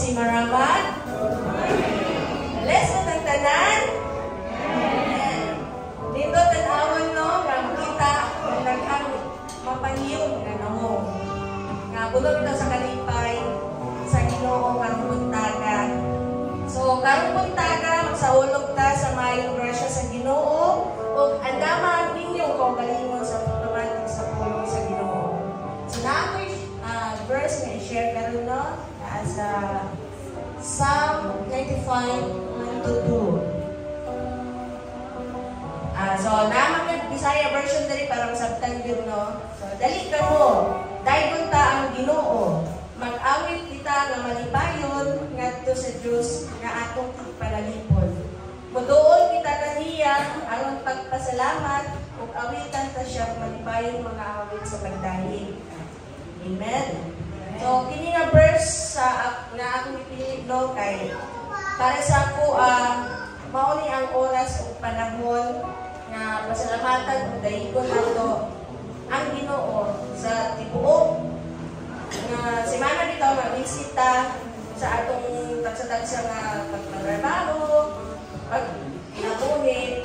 si Maramat. Bless mo ng tanan. Dito tanawon no, makita ang naghang mapangiyong na namo. Nga bulog ito sa kalipay sa Ginoo ang buntaga. So karong buntaga magsaulog ta sa mayong grasya sa Ginoo ug andaman ninyo kaugalingon sa pagtuman sa pulong sa Ginoo. So na verse na i-share karon no sa Psalm 95:1-2. So naman Bisaya version diri para masabtan gyud no. So dali ka mo, daygon ta ang Ginoo. Mag-awit kita nga malipayon ngadto sa Dios nga atong panalipon. Muduol kita kaniya aron pagpasalamat ug awitan ta siya malipayon mga awit sa pagdahig. Amen. So kini nga verse nga akong ipili no kay para sa ako mao ni ang oras ug panahon nga pasalamatan ug daygon nato ang Ginoo sa tibuok nga semana dito magbisita sa atong tagsa-tagsa nga pagtrabaho, pagnabuhi.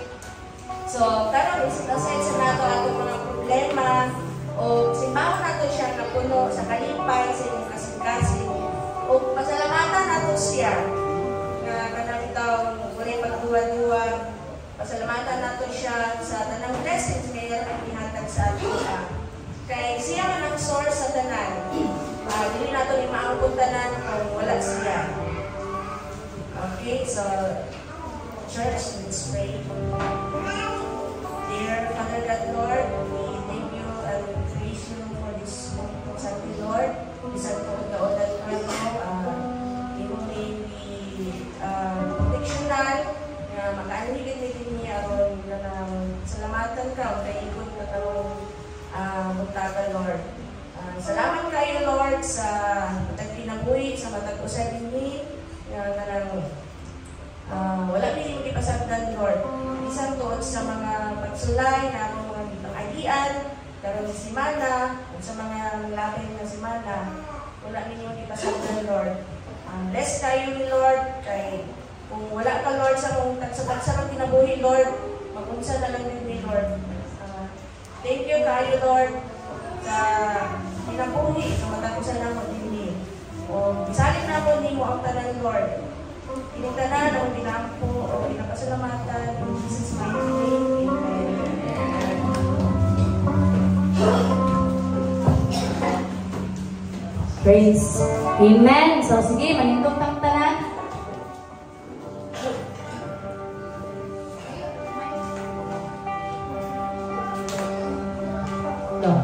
So karon isip-isip sa nato atong mga problema o simbahan nato siya na puno sa kalipay sa inyong kasing-kasing o pasalamatan nato siya na kanang itaw muli pagduwa-duwa. Pasalamatan nato siya sa tanang blessings nga iyang ihatag sa atin. Kay siya man ang source sa tanan. Dili nato ni maangkon tanan kung wala siya. Okay, so church, let's pray. Dear Father God, Lord, we thank you and praise you for this Sunday, Lord. Isang tuod-tuodan ka mo. Imunin ni proteksyonan na makaanigin niya aron na salamatan ka o kaikot na tarong buntagan, Lord. Salamat kayo, Lord, sa matag pinabuhi, sa matag usabin ni wala din yung ipasagdan, Lord. Isang tuod sa mga pagsulay na among mga pang-agian, karon si Mana, at sa mga lapin na si Mana, wala din yung ipasagdan, Lord. Bless kayo ni Lord, kay kung wala ka, Lord, sa tagsa ng kinabuhi, Lord, mag-unsa na lang din ni Lord. Thank you kayo, Lord, sa kinabuhi, sa matagusan na mo din. O bisalin na mo ni mo ang tanan, Lord. Pinitanan o pinampo o pinapasalamatan in Jesus' mighty name. Amen. Praise. Amen. So sige, manindong tang tanan.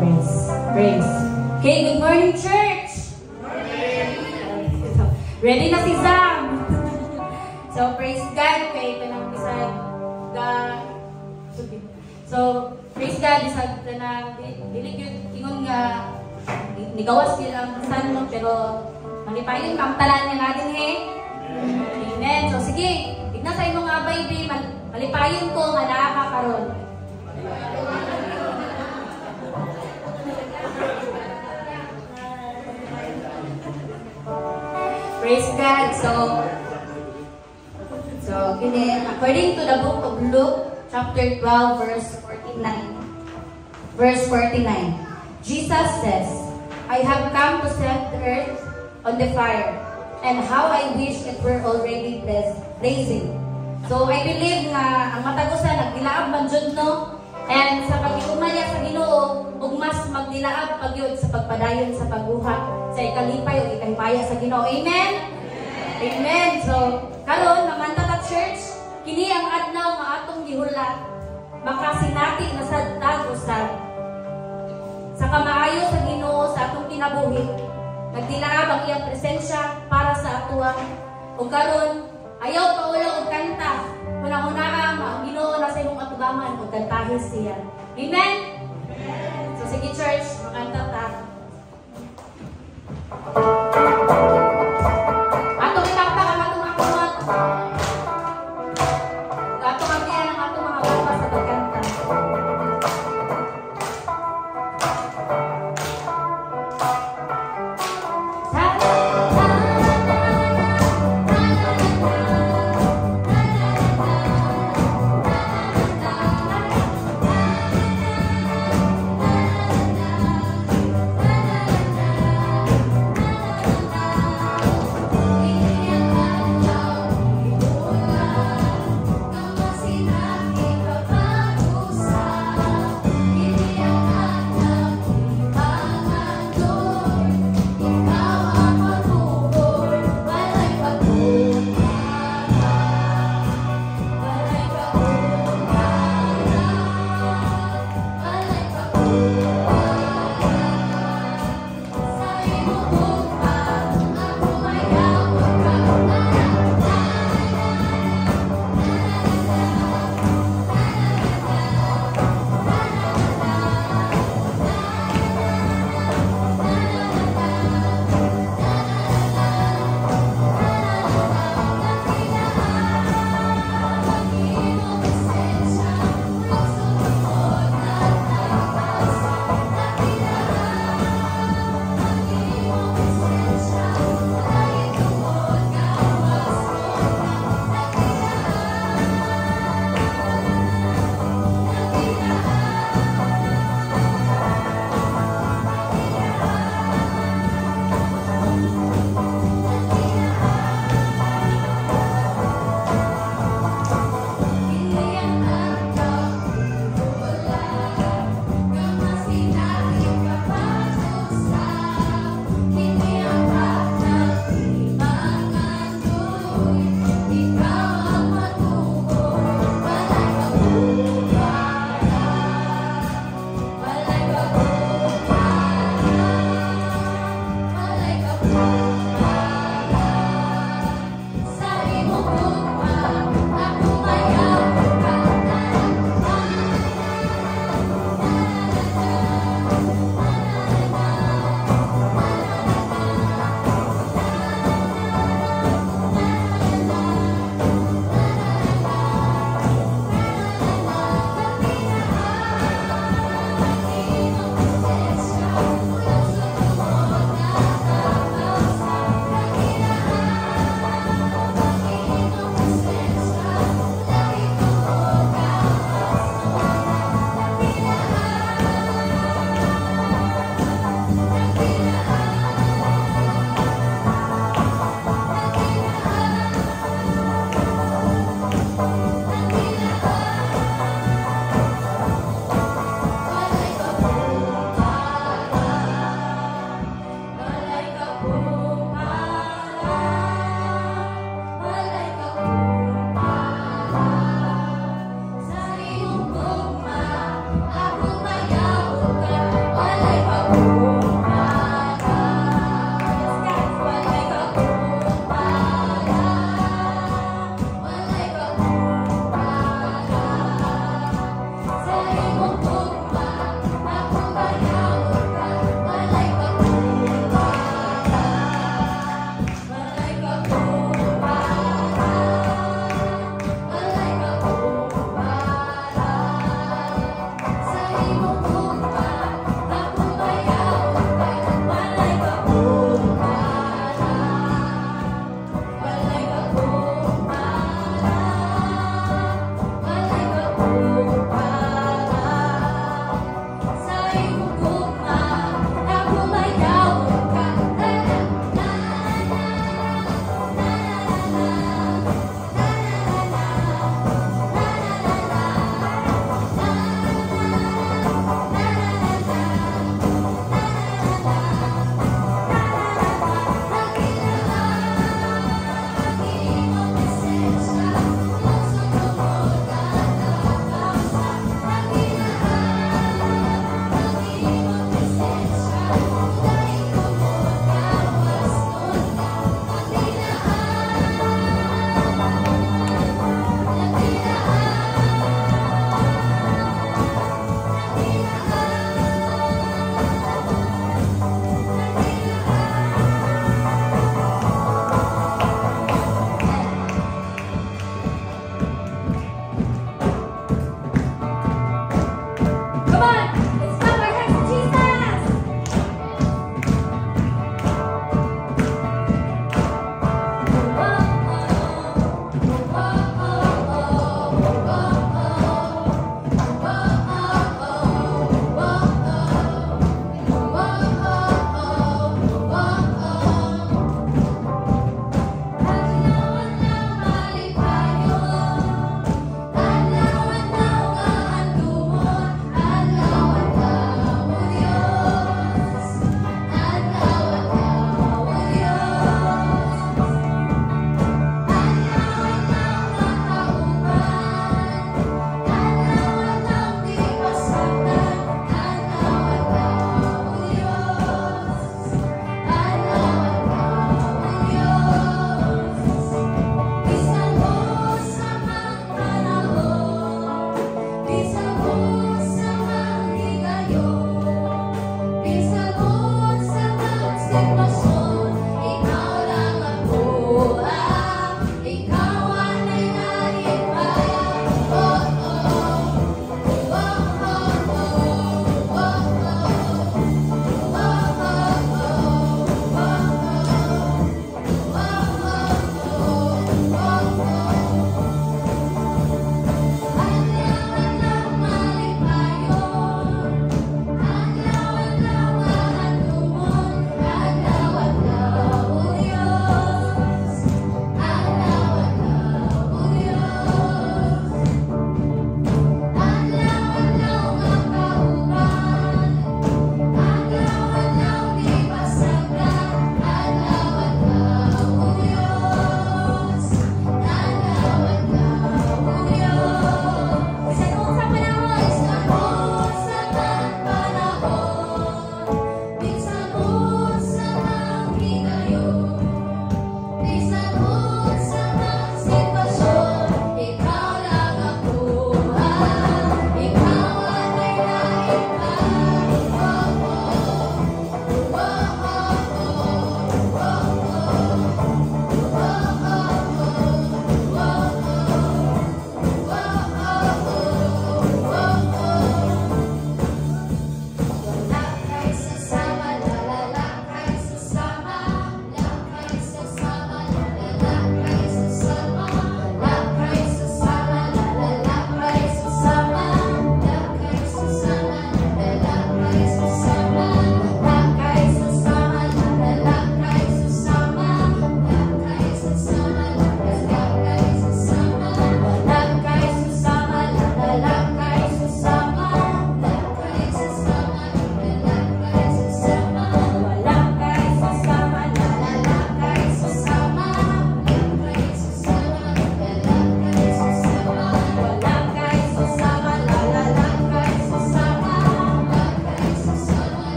Praise. Praise. Okay, good morning, church. Ready na si Zam. So, praise God. Okay, pinang-isag God. So, praise God. Isag na dilig yun. Ingon nga, nigawas silang sanmo, pero malipayon kang talan niya natin, he. Amen. So, sige. Tignan sa imong abay, be. Malipayon ko, nga nakakaroon. Praise God. So, according to the book of Luke, chapter 12, verse 49. Verse 49. Jesus says, I have come to set the earth on the fire, and how I wish it were already blazing. So, I believe nga ang matagusan nagdilaab man jud no, and sa pag-iuman niya sa Ginoo, ug mas magdilaab pagyud sa pagpadayon sa pagbuhat sa ikalipay o ikahipaya sa Ginoo. Amen. Amen. So, karon naman ta church, kini ang adlaw nga atong gihulat. Makasinati na sad tag-usab. Sa kamaayo sa Ginoo sa atong kinabuhi, nagdilaab ang iyang presensya para sa atuang. Ug karon, ayaw kaulaw og kanta. Una-una ang Ginoo na sa imong atubangan ug kantahin siya. Amen. So sige church, makanta ta. Atong itakta ang atong akumot. Atong abiyan ang atong mga bata sa pagkanta. Sa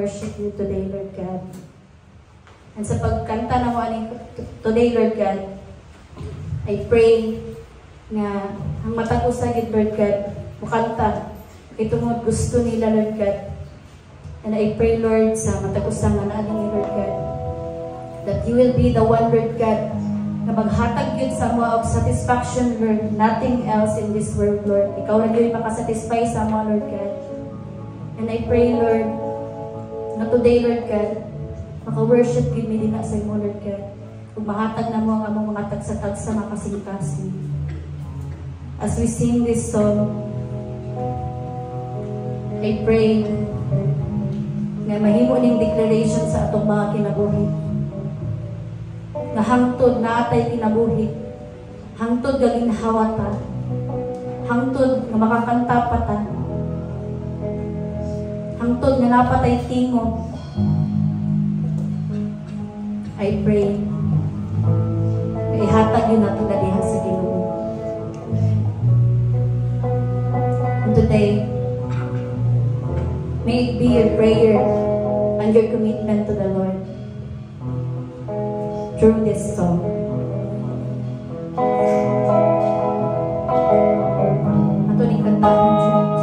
worship you today, Lord God. And sa pagkanta na mo aning today, Lord God, I pray nga ang mata ko sa gid, Lord God, mukanta. Ito mo gusto nila, Lord God. And I pray, Lord, sa mata ko sa nga naaning ni Lord God, that you will be the one, Lord God, na maghatag yun sa mo of satisfaction, Lord. Nothing else in this world, Lord. Ikaw lang yun makasatisfy sa mo, Lord God. And I pray, Lord, na today, Lord God, maka-worship yun din na sa mo, Lord God. Kung mahatag na mo ang among mga tagsa-tagsa makasing-kasing. As we sing this song, I pray nga mahimo ning declaration sa atong mga kinabuhi. Nga hangtod na atay kinabuhi. Hangtod nga ginhawata. Hangtod nga makakanta pa ta. Hangtod nga napatay tingog. I pray nga ihatag yun nato na diha sa Ginoo. And today, may it be your prayer and your commitment to the Lord through this song. Ato ni kantahan, church.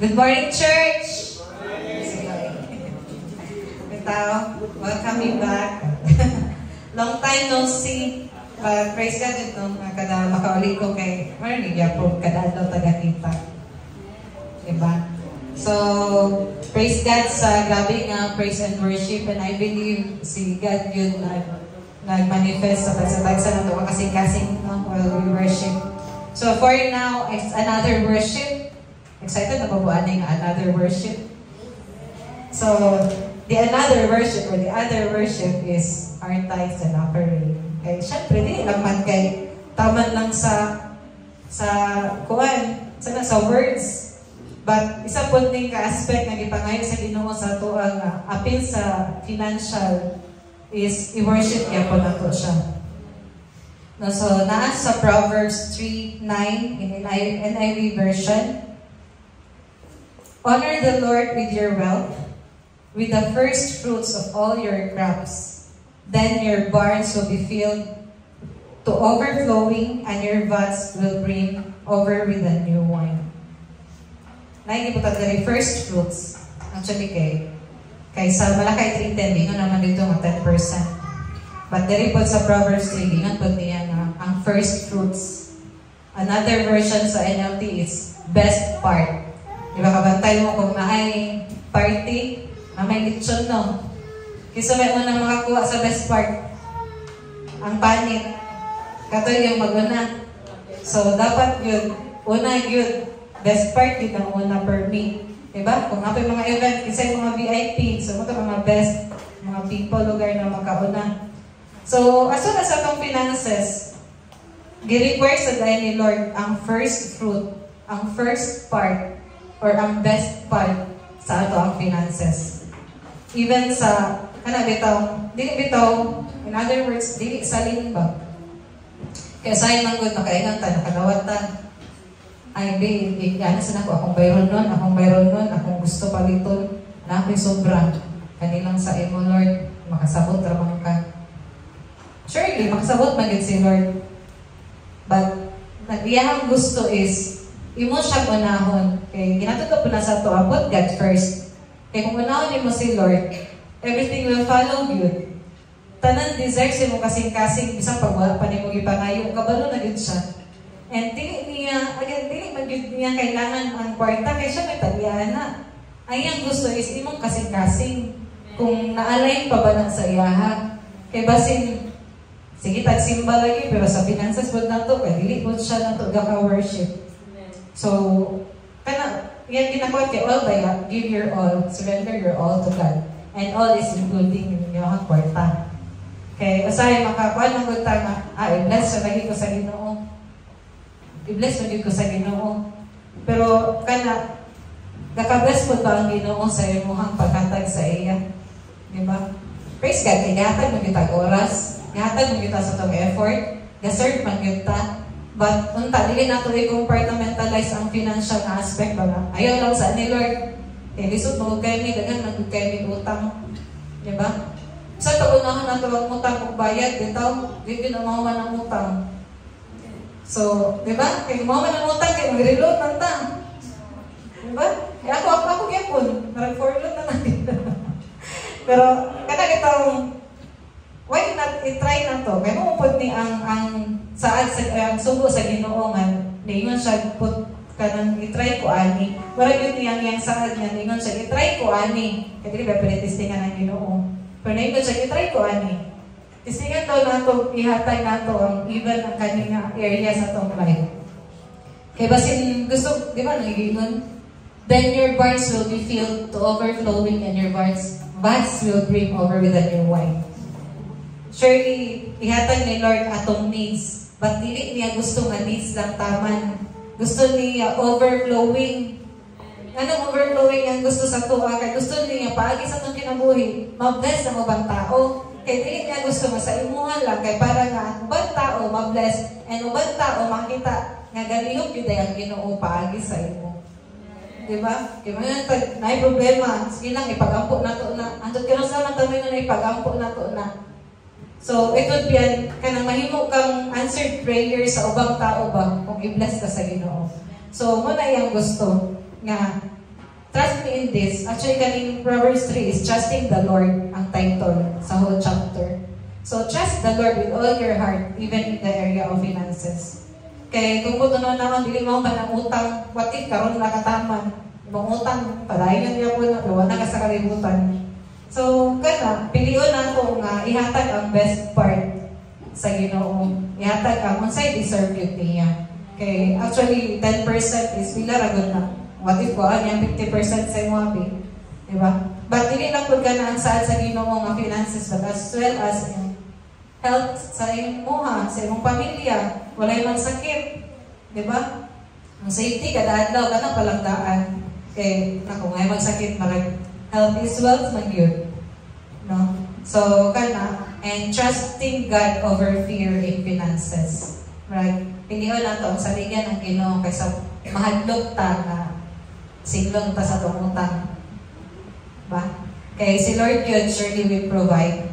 Good morning, church! Ito, welcome back. Long time no see. But praise God ito, kada makaulit ko kay Maria po, kada daw taga-kita. Diba? So, praise God sa grabe nga praise and worship, and I believe si God yun nag-manifest sa tagsa-tagsa na ito kasing-kasing while we worship. So, for now, it's another worship. Excited na babuan na yung another worship. So, the another worship or the other worship is our tithes and offering. Kaya syempre, di lang man kay taman lang sa words. But isa po ning ka-aspect na gipangayo sa Ginoo sa ito ang appeal sa financial is i-worship niya po na to siya. No, so, naas sa Proverbs 3:9 in NIV version. Honor the Lord with your wealth, with the first fruits of all your crops. Then your barns will be filled to overflowing, and your vats will brim over with the new wine. Nakikibutan ka rin first fruits. Actually, sa Malakay 3:10, di naman dito ng 10%. But the report sa Proverbs 3, di po niya ang first fruits. Another version sa NLT is best part. Diba, kabantay mo kung naay party, na may lechon, no? Kisa may unang makakuha sa best part. Ang panit. Kato yung mag-una. So, dapat yun. Una yun. Best part yun ang una per me. Diba? Kung nga mga event, kisa yung mga VIP. So, mga mga best, mga people, lugar na makauna. So, aso na sa itong finances, gi-require sa dahil ni Lord ang first fruit, ang first part, or ang best part sa ato ang finances. Even sa, dili bitaw, in other words, dili sa limba. Kaya sa'yo man good, makaingan ta, nakadawatan. Ay, babe, ano sa nako, akong bayron nun, akong gusto paliton, na ako'y sobra. Kanilang sa imo, Lord, makasabot, ramang ka. Surely, makasabot man yun si Lord. But, iyahang gusto is, imo siya unahon. Okay, ginatuto po na sa to, put God first. Okay, kung unahon mo si Lord, everything will follow you. Tanan desires mo kasing-kasing, isang pagwala pa ni mo ipangayo, kabalo na yun siya. And dili man yun niya kailangan ang kwarta, kaya siya may talian na. Ay, ang gusto is imong kasing-kasing. Kung na-align pa ba na sa iyaha. Kaya basin, sige, tagsimba lagi, pero sa finances po na to, kaya dili po siya na to, gaka-worship. So, yan ginagawa kay all ba, give your all, surrender your all to God. And all is including yung kwarta. Okay, usahay makakuha ng good time, i-bless sa lagi ko sa Ginoo. I-bless lagi ko sa Ginoo. Pero, naka-bless po ba ang Ginoo sa imuhang pagkatag sa iya? Diba? Praise God, igatag mo kita oras, igatag mo kita sa itong effort, gaserve man kita. But, unta, dili na ito i-compartmentalize ang financial na aspect ba na? Ayaw lang sa ni Lord. Lisod mo kayo ni, dagan nag kayo ni utang. Diba? Sa tagunahan na ito ang utang kung bayad, dito na mahuman ang utang. So, diba? Kaya mahuman ang utang, kaya mag-reload ng tang. Diba? Kaya ako yapon. Nag-forload na natin. Pero, itong why not i-try na to? Kaya mapupod ni ang sugo sa Ginoo nga, niingon siya, put ka nang i-try ko ani. Wala yun niyang saad niya, niingon siya, i-try ko ani. Kaya di ba pinitestingan ng Ginoo? Pero niingon siya, i-try ko ani. Testingan daw na to, ihatay na to, ang even ang kanyang area sa itong life. Kaya basin gusto, di ba nagigingon? Then your barns will be filled to overflowing, and your vats will brim over with a new wine. Surely, ihatag ni Lord atong needs. But dili niya gusto nga needs lang taman. Gusto niya overflowing. Anong overflowing ang gusto sa tuwa? Kaya gusto niya paagi sa itong kinabuhi. Ma-bless ang ubang tao. Kaya dili niya gusto nga sa imuhan lang. Kaya para nga ubang tao ma-bless. And ubang tao makita nga galihok yun ang Ginoo paagi sa imo. Diba? Kaya mga pag naay problema, sige lang, ipagampo na to na. Andot ka naman tamay na ipagampo na to na. So, it would be kanang mahimo kang answered prayer sa ubang tao ba kung i-bless ka sa Ginoo. So, muna yung gusto nga trust me in this. Actually, kaning Proverbs 3 is trusting the Lord ang title sa whole chapter. So, trust the Lord with all your heart, even in the area of finances. Kaya kung buto naman, dili mo ka ng utang, what if karon nakataman? Ibang utang, padayon niya po na, gawa na ka sa kalibutan. So, kana, piliyon na ko nga ihatag ang best part sa Ginoo. Ihatag ang unsay deserve yun niya. Okay, actually, 10% is pila ragon na. What if ko niya 50% sa imo abi? Diba? But dili lang pud kana ang saad sa Ginoo nga finances, but as well as in health sa imong sa imong pamilya, walay man sakit. Diba? Ang safety kada adlaw kana palangdaan. Okay, nako ngay magsakit marag health is wealth man yun. No? So kana and trusting God over fear in finances. Right? Piliyon na ito, sa ligyan ng Ginoo kaysa mahadlok ta na siglong ta sa itong utang. Ba? Kaya si Lord yun surely will provide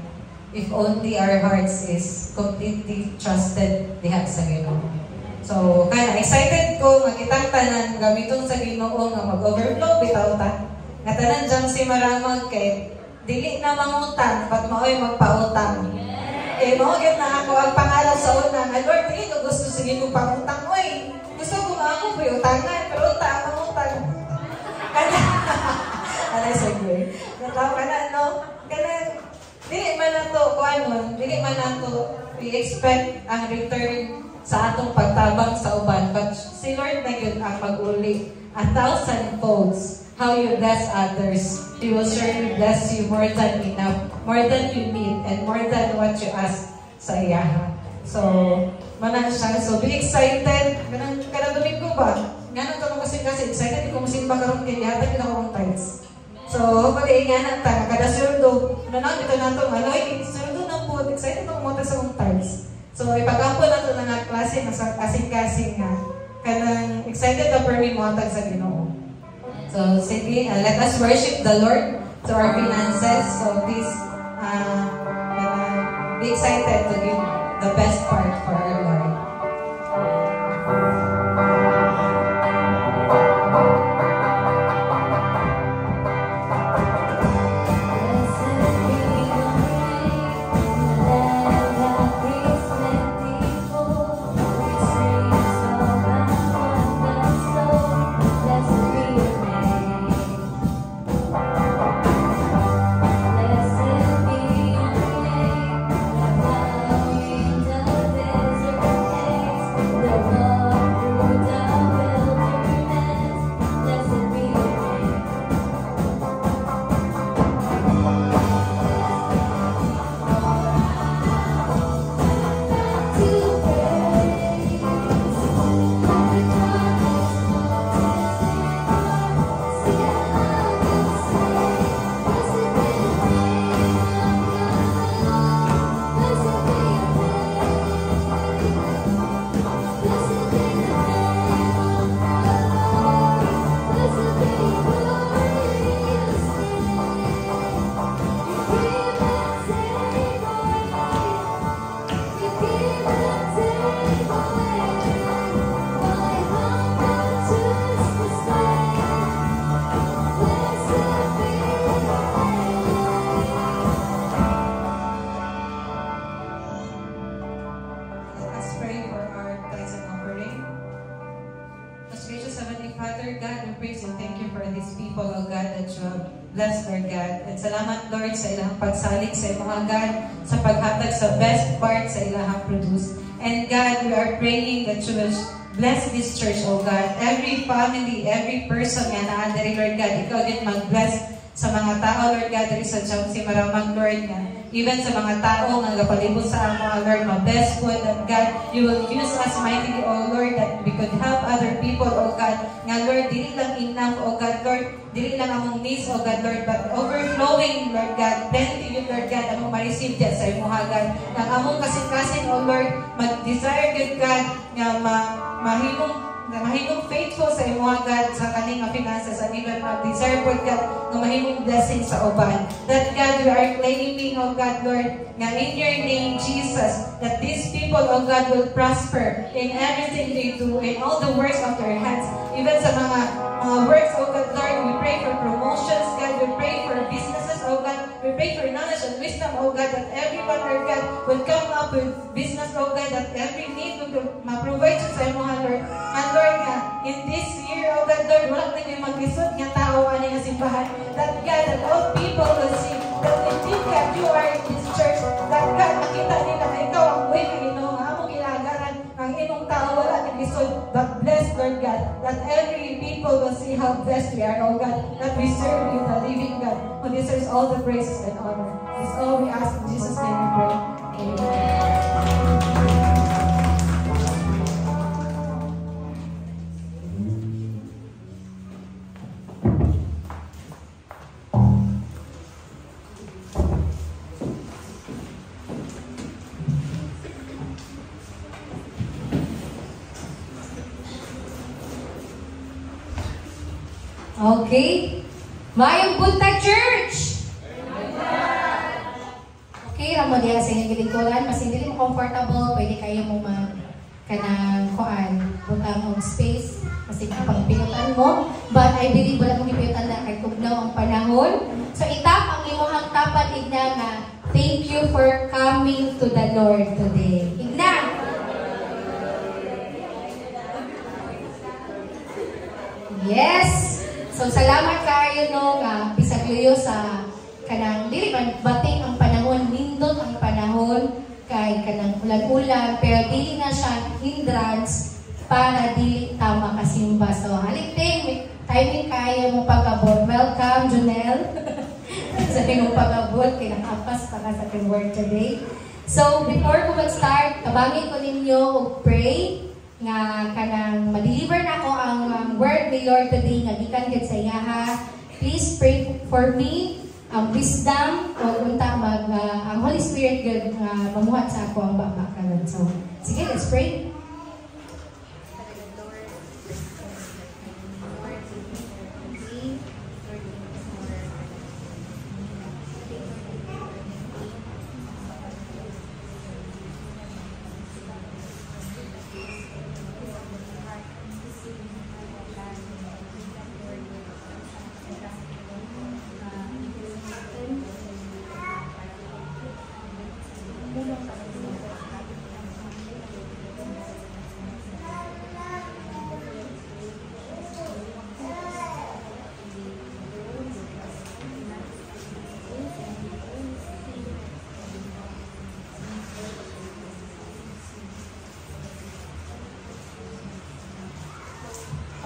if only our hearts is completely trusted diha sa Ginoo. So, kaya excited ko makitang tanan gamiton sa Ginoo nga mag-overflow bitaw ta. Nga tanan dyan si maramag kay dili na mangutang, pat maoy magpautang. Eh, mahugit na ako ang pangalan sa una nga, Lord, dili ko gusto sige mo pangutang. Uy, gusto ko nga ako utangan, pero utang. Ano sige? Nataw ka na, no? Kana, dili man na to, dili man na to, we expect ang return sa atong pagtabang sa uban. But si Lord na yun ang mag-uli 1,000 folds. How you bless others, He will surely bless you more than enough, more than you need, and more than what you ask sa iya. So, manan siya. So, be excited. Kada Domingo ba? Nga nang kasi excited ko masimba karon kay yatag na akong tithes. So, hopefully, nga nang kada surdo, nanang ito na ito, surdo na po, excited ako mo sa akong tithes. So, ipag-ampo na ito na nga klase, nasa kasing-kasing nga. Kanang excited na per me mo atag sa Ginoo. So, sige, let us worship the Lord to our finances. So, please, be excited to give the best part for our Lord. Bless, Lord God. At salamat, Lord, sa ilang pagsalig sa mga God, sa paghatag sa best part sa ilang produce. And God, we are praying that you will bless this church, oh God. Every family, every person nga naandari, Lord God, ikaw din mag-bless sa mga tao, Lord God, dali sa Diyang si Maramang, Lord, nga even sa mga tao nga kapalibot sa mga Lord, ma-bless po, that God, you will use us mightily, oh Lord, that we could help other people, oh God, nga Lord, dili lang enough, oh God, Lord, dili lang among needs, oh God, Lord, but overflowing, Lord God, plenty yun, Lord God, among ma-receive dyan sa imo, God, nga among kasing-kasing, oh Lord, mag-desire good God, nga mahimong faithful sa imo, God, sa kaning finances, and even mag-desire po, God, nga mahimong blessing sa uban. That, God, we are claiming, oh God, Lord, nga in your name, Jesus, that these people, oh God, will prosper in everything they do, in all the works of their hands, even sa mga works, oh God, Lord, we pray for promotions, God. We pray for businesses, oh God. We pray for knowledge and wisdom, oh God, that everyone, Lord God, will come up with business, oh God, that every need will ma-provide sa imo, Lord. And Lord, in this year, oh God, Lord, wala na yung mag-isod nga tao, ani nga simbahan. That God, that all people will see that indeed, God, you are in this church. That God, makita nila na ikaw ang way ng Ginoo, nga among ginagaran, ang imong tao, wala nang isod. But bless, Lord God, that every people will see how blessed we are, oh God, that we serve you, the living God, who deserves all the praises and honor. This is all we ask in Jesus' name we pray. Amen. Okay? Mayong Buntag Church! Okay, ramo diya sa inyong gilingkuran. Mas hindi mo comfortable, pwede kayo mo kanang kuan, butang mong space, kasi pagpinutan mo. But I believe wala mong ipinutan na kay tugnaw ang panahon. So itap ang imuhang tapat, igna nga, thank you for coming to the Lord today. Igna! Yes! So salamat kayo no nga bisag luyo sa kanang dili man bating ang panahon, nindot ang panahon kay kanang ulan-ulan, pero dili na siya hindrance para dili tama kasimba. So haliting timing kayo mo pagabot. Welcome Junel. Sa imong pagabot kay nakapas para sa ating word today. So before ko mag-start, tabangin ko ninyo og pray nga kanang ma-deliver na ko ang word ni Lord today nga gikan gid sa iyaha. Please pray for me wisdom o unta ang Holy Spirit gud mamuhat sa ako ang baba karon. So sige, let's pray.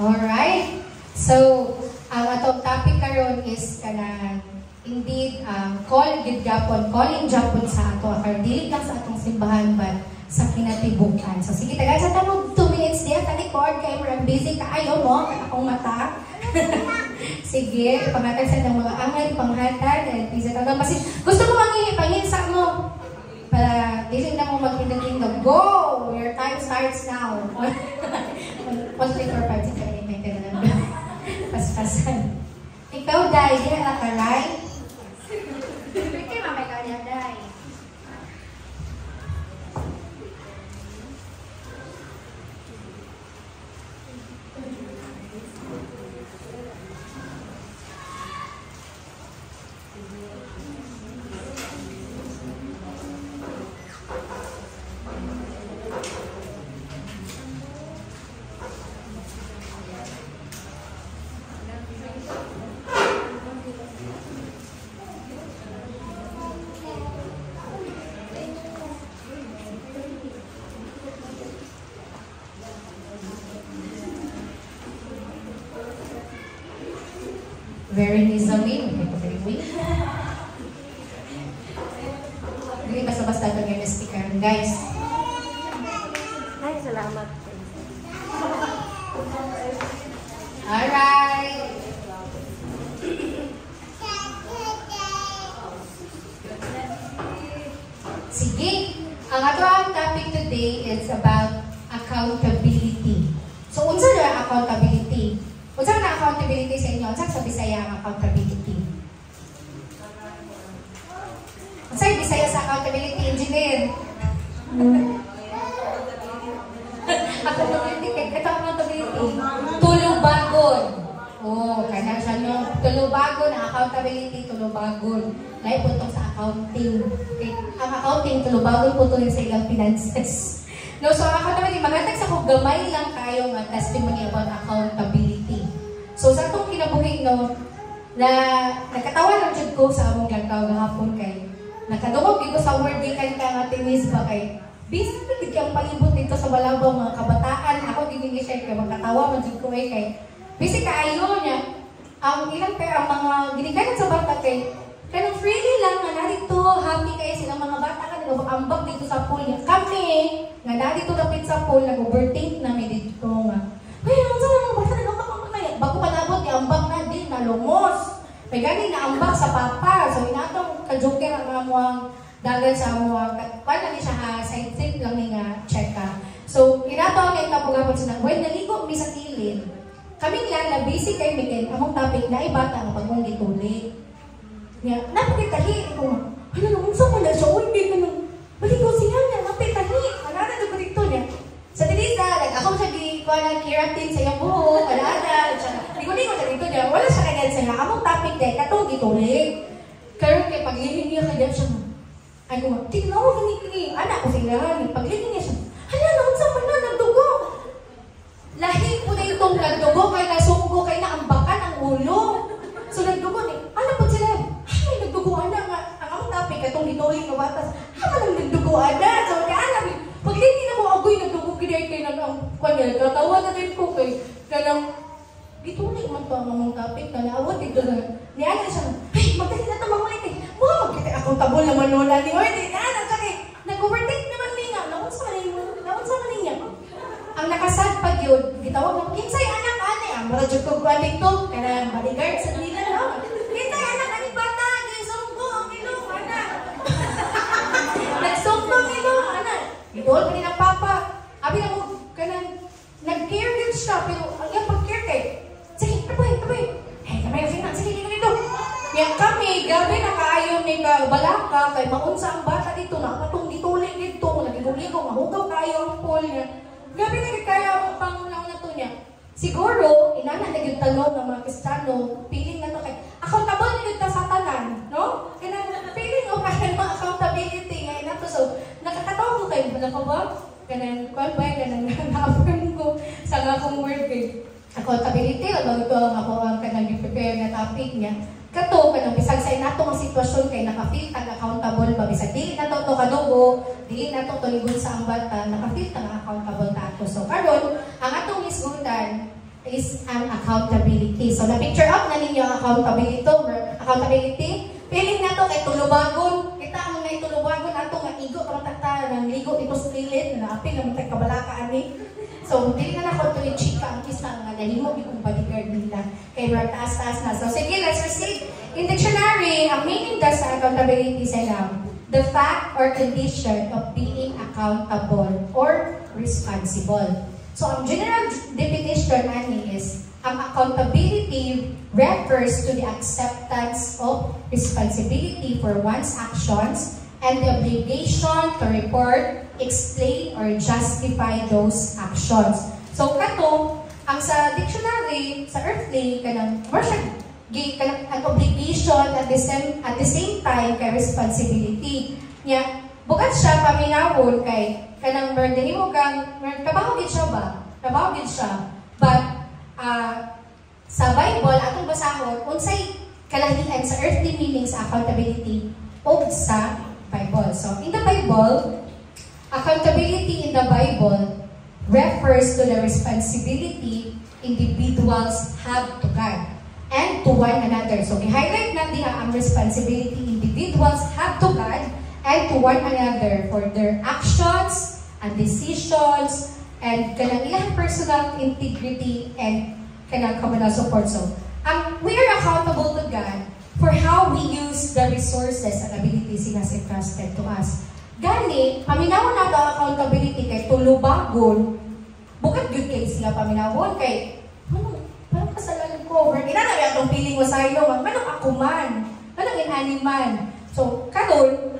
Alright. So, ang atong topic karon is kanang indeed call gid gyapon, calling gyapon sa ato aron dili lang sa atong simbahan but sa kinatibukan. So sige, taga sa tanong 2 minutes diya ta record kay murag busy kaayo mo akong mata. Sige, panghatag sa ng mga angay panghatag and please taga kasi gusto mo mangihi panginsa mo para dili na mo magtindog. Go! Your time starts now. 1, 2, 3, 4, 5, 6, 7, 8, 9, 10, 11. Pas-pasan. Ikaw, Day, di na nakalay? Pwede mamay ka niya, Day. Very nizami, very weak. Hindi basta-basta ito yung sticker. Guys. Ay, salamat. Alright. Sige. Ang ato ang topic today is about accountability. So, unsa na accountability? Unsa na accountability sa inyo? Unsa sa Bisaya ang accountability? Unsa yung Bisaya sa accountability, engineer? Accountability, ito accountability. Tulong bagon. Oh, kaya siya nyo tulubagon, ang accountability, tulubagon. Lahat po itong sa accounting. Okay? Ang accounting, tulubagon po ito sa ilang finances. No, so ang accountability, magatag sa kung gamay lang kayo ng testimony about accountability. So sa itong kinabuhi, no, na nagkatawa lang dyan ko sa among gagkaw gahapon kay nakadungog ko sa word gikan ka nga tinis ba kay busy gid kang palibot dito sa Balabaw mga kabataan. Ako gini share kay magkatawa man jud ko kay busy kaayo niya. Ang ilang kay ang mga ginikanan sa bata kay kanang freely lang nga narito happy kay silang mga bata kanila mag-ambag dito sa pool niya. Kami nga narito dapit sa pool nag-overthink na may dito nga. Ay, ano sa mga bata nagkakamagnay. Bago panabot ni ambag na din nalumos. May galing na ambag sa papa. So inatong ka-joker ang mga dagan sa mga paano ni siya side trip lang ni nga checka. So inatong kay kapugapon sa when naligo mi sa kilid. Kaming lala busy kay Miguel among topic na ibata ang pagmong gituli. Nya napakitahi ko. Ano nung sa man siya oy di kanang baligo siya niya napitahi. Ana na dito niya. Sa Teresa, ako siya gikuha ng keratin sa iyong buhok, alaala, ligo-ligo sa dito niya, wala siya kagad sa nga, among topic day, katong gitulig. Karoon kay paglilin niya kagad siya, ano, tignan mo, gini, anak ko sila, paglilin niya siya, hala, naon sa man na, nagdugo. Lahi po na itong nagdugo, kay nasunggo, kay naambakan ang ulo. So nagdugo ni, ano po sila, ay, nagdugo, anak, ang among topic, katong gitulig na batas, lang nagdugo, anak, so anak, paglilin na mo, agoy, nagdugo, kay nang kanya, katawa na din ko kay kanang gitulig man to ang among topic na naawat dito na niya siya, ay, magdali na ito mga ulit eh. Mga magkita akong tabol naman wala ni Ordi. Niya, nag-overtake naman niya. Naon sa maninya. Ang nakasad pag yun, gitawag mo, kinsay anak, ane, ang maradyo ko kwa dito, kaya bodyguard sa nila, no? Kinsay anak, aning bata, nagsungko, ang ilong, anak. Nagsungko, ang ilong, anak. Gituol pa rin ang papa. Abi na mo, kanang, nag-care din siya, pero ang iyang pag-care kay, sige, taboy. Hey, kamay yung finance, sige, dito. Yan kami, gabi na kaayon ni Balaka, kay maunsa ang bata dito, nakatong ditulig dito, nagiguligo, mahugaw kayo ang pool niya. Gabi na kaya ang pangunaw na to niya. Siguro, inana na yung tanong ng mga Kristiyano, feeling na to kay, accountable na yung sa tanan, no? Kaya feeling o kaya mga accountability ngayon na to. So, nakakatawa ko kayo, wala pa ba? Kanang na-affirm ko sa akong word kay accountability o ito ang ako ang kanang i-prepare na topic niya. Kato kanang bisag sa nato ang sitwasyon kay naka-feel tag accountable pa bisag dili na to kadugo, dili na to tuligon sa ang bata, naka-feel tag accountable ta ato. So karon ang atong isgutan is ang accountability. So na picture up na ninyo ang accountability. Feeling na to kay tulubagon. Kita ang mga tulubagon ato nga igo karong takta nang ligo ito sa pilit na apil na matag kabalaka ani. So dili na nako to chika ang kisa nga nahimo ikong bodyguard nila kay work taas na. So sige, let's proceed. In dictionary, ang meaning daw sa accountability sa the fact or condition of being accountable or responsible. So ang general definition ani is ang accountability refers to the acceptance of responsibility for one's actions and the obligation to report, explain, or justify those actions. So kato, ang sa dictionary, sa earthly, kanang an obligation at the same time kay responsibility. Nya, bukat siya paminawon kay kanang burden mo kang trabaho gid siya ba? Trabaho gid siya. But sa Bible, atong basahon, unsay kalahian sa earthly meaning sa accountability o sa Bible. So, in the Bible, accountability in the Bible refers to the responsibility individuals have to God and to one another. So, i-highlight na diha ang responsibility individuals have to God and to one another for their actions and decisions and kanang ilang personal integrity and kanang communal support. So, we are accountable to God for how we use the resources and abilities He has entrusted to us. Gani, paminawon nato ang accountability kay tulubagon. Bukat good kay sila paminawon kay parang kasalanan ko. Inanabi ang feeling mo sa iyo, manong ako man, manong inaniman. So, karon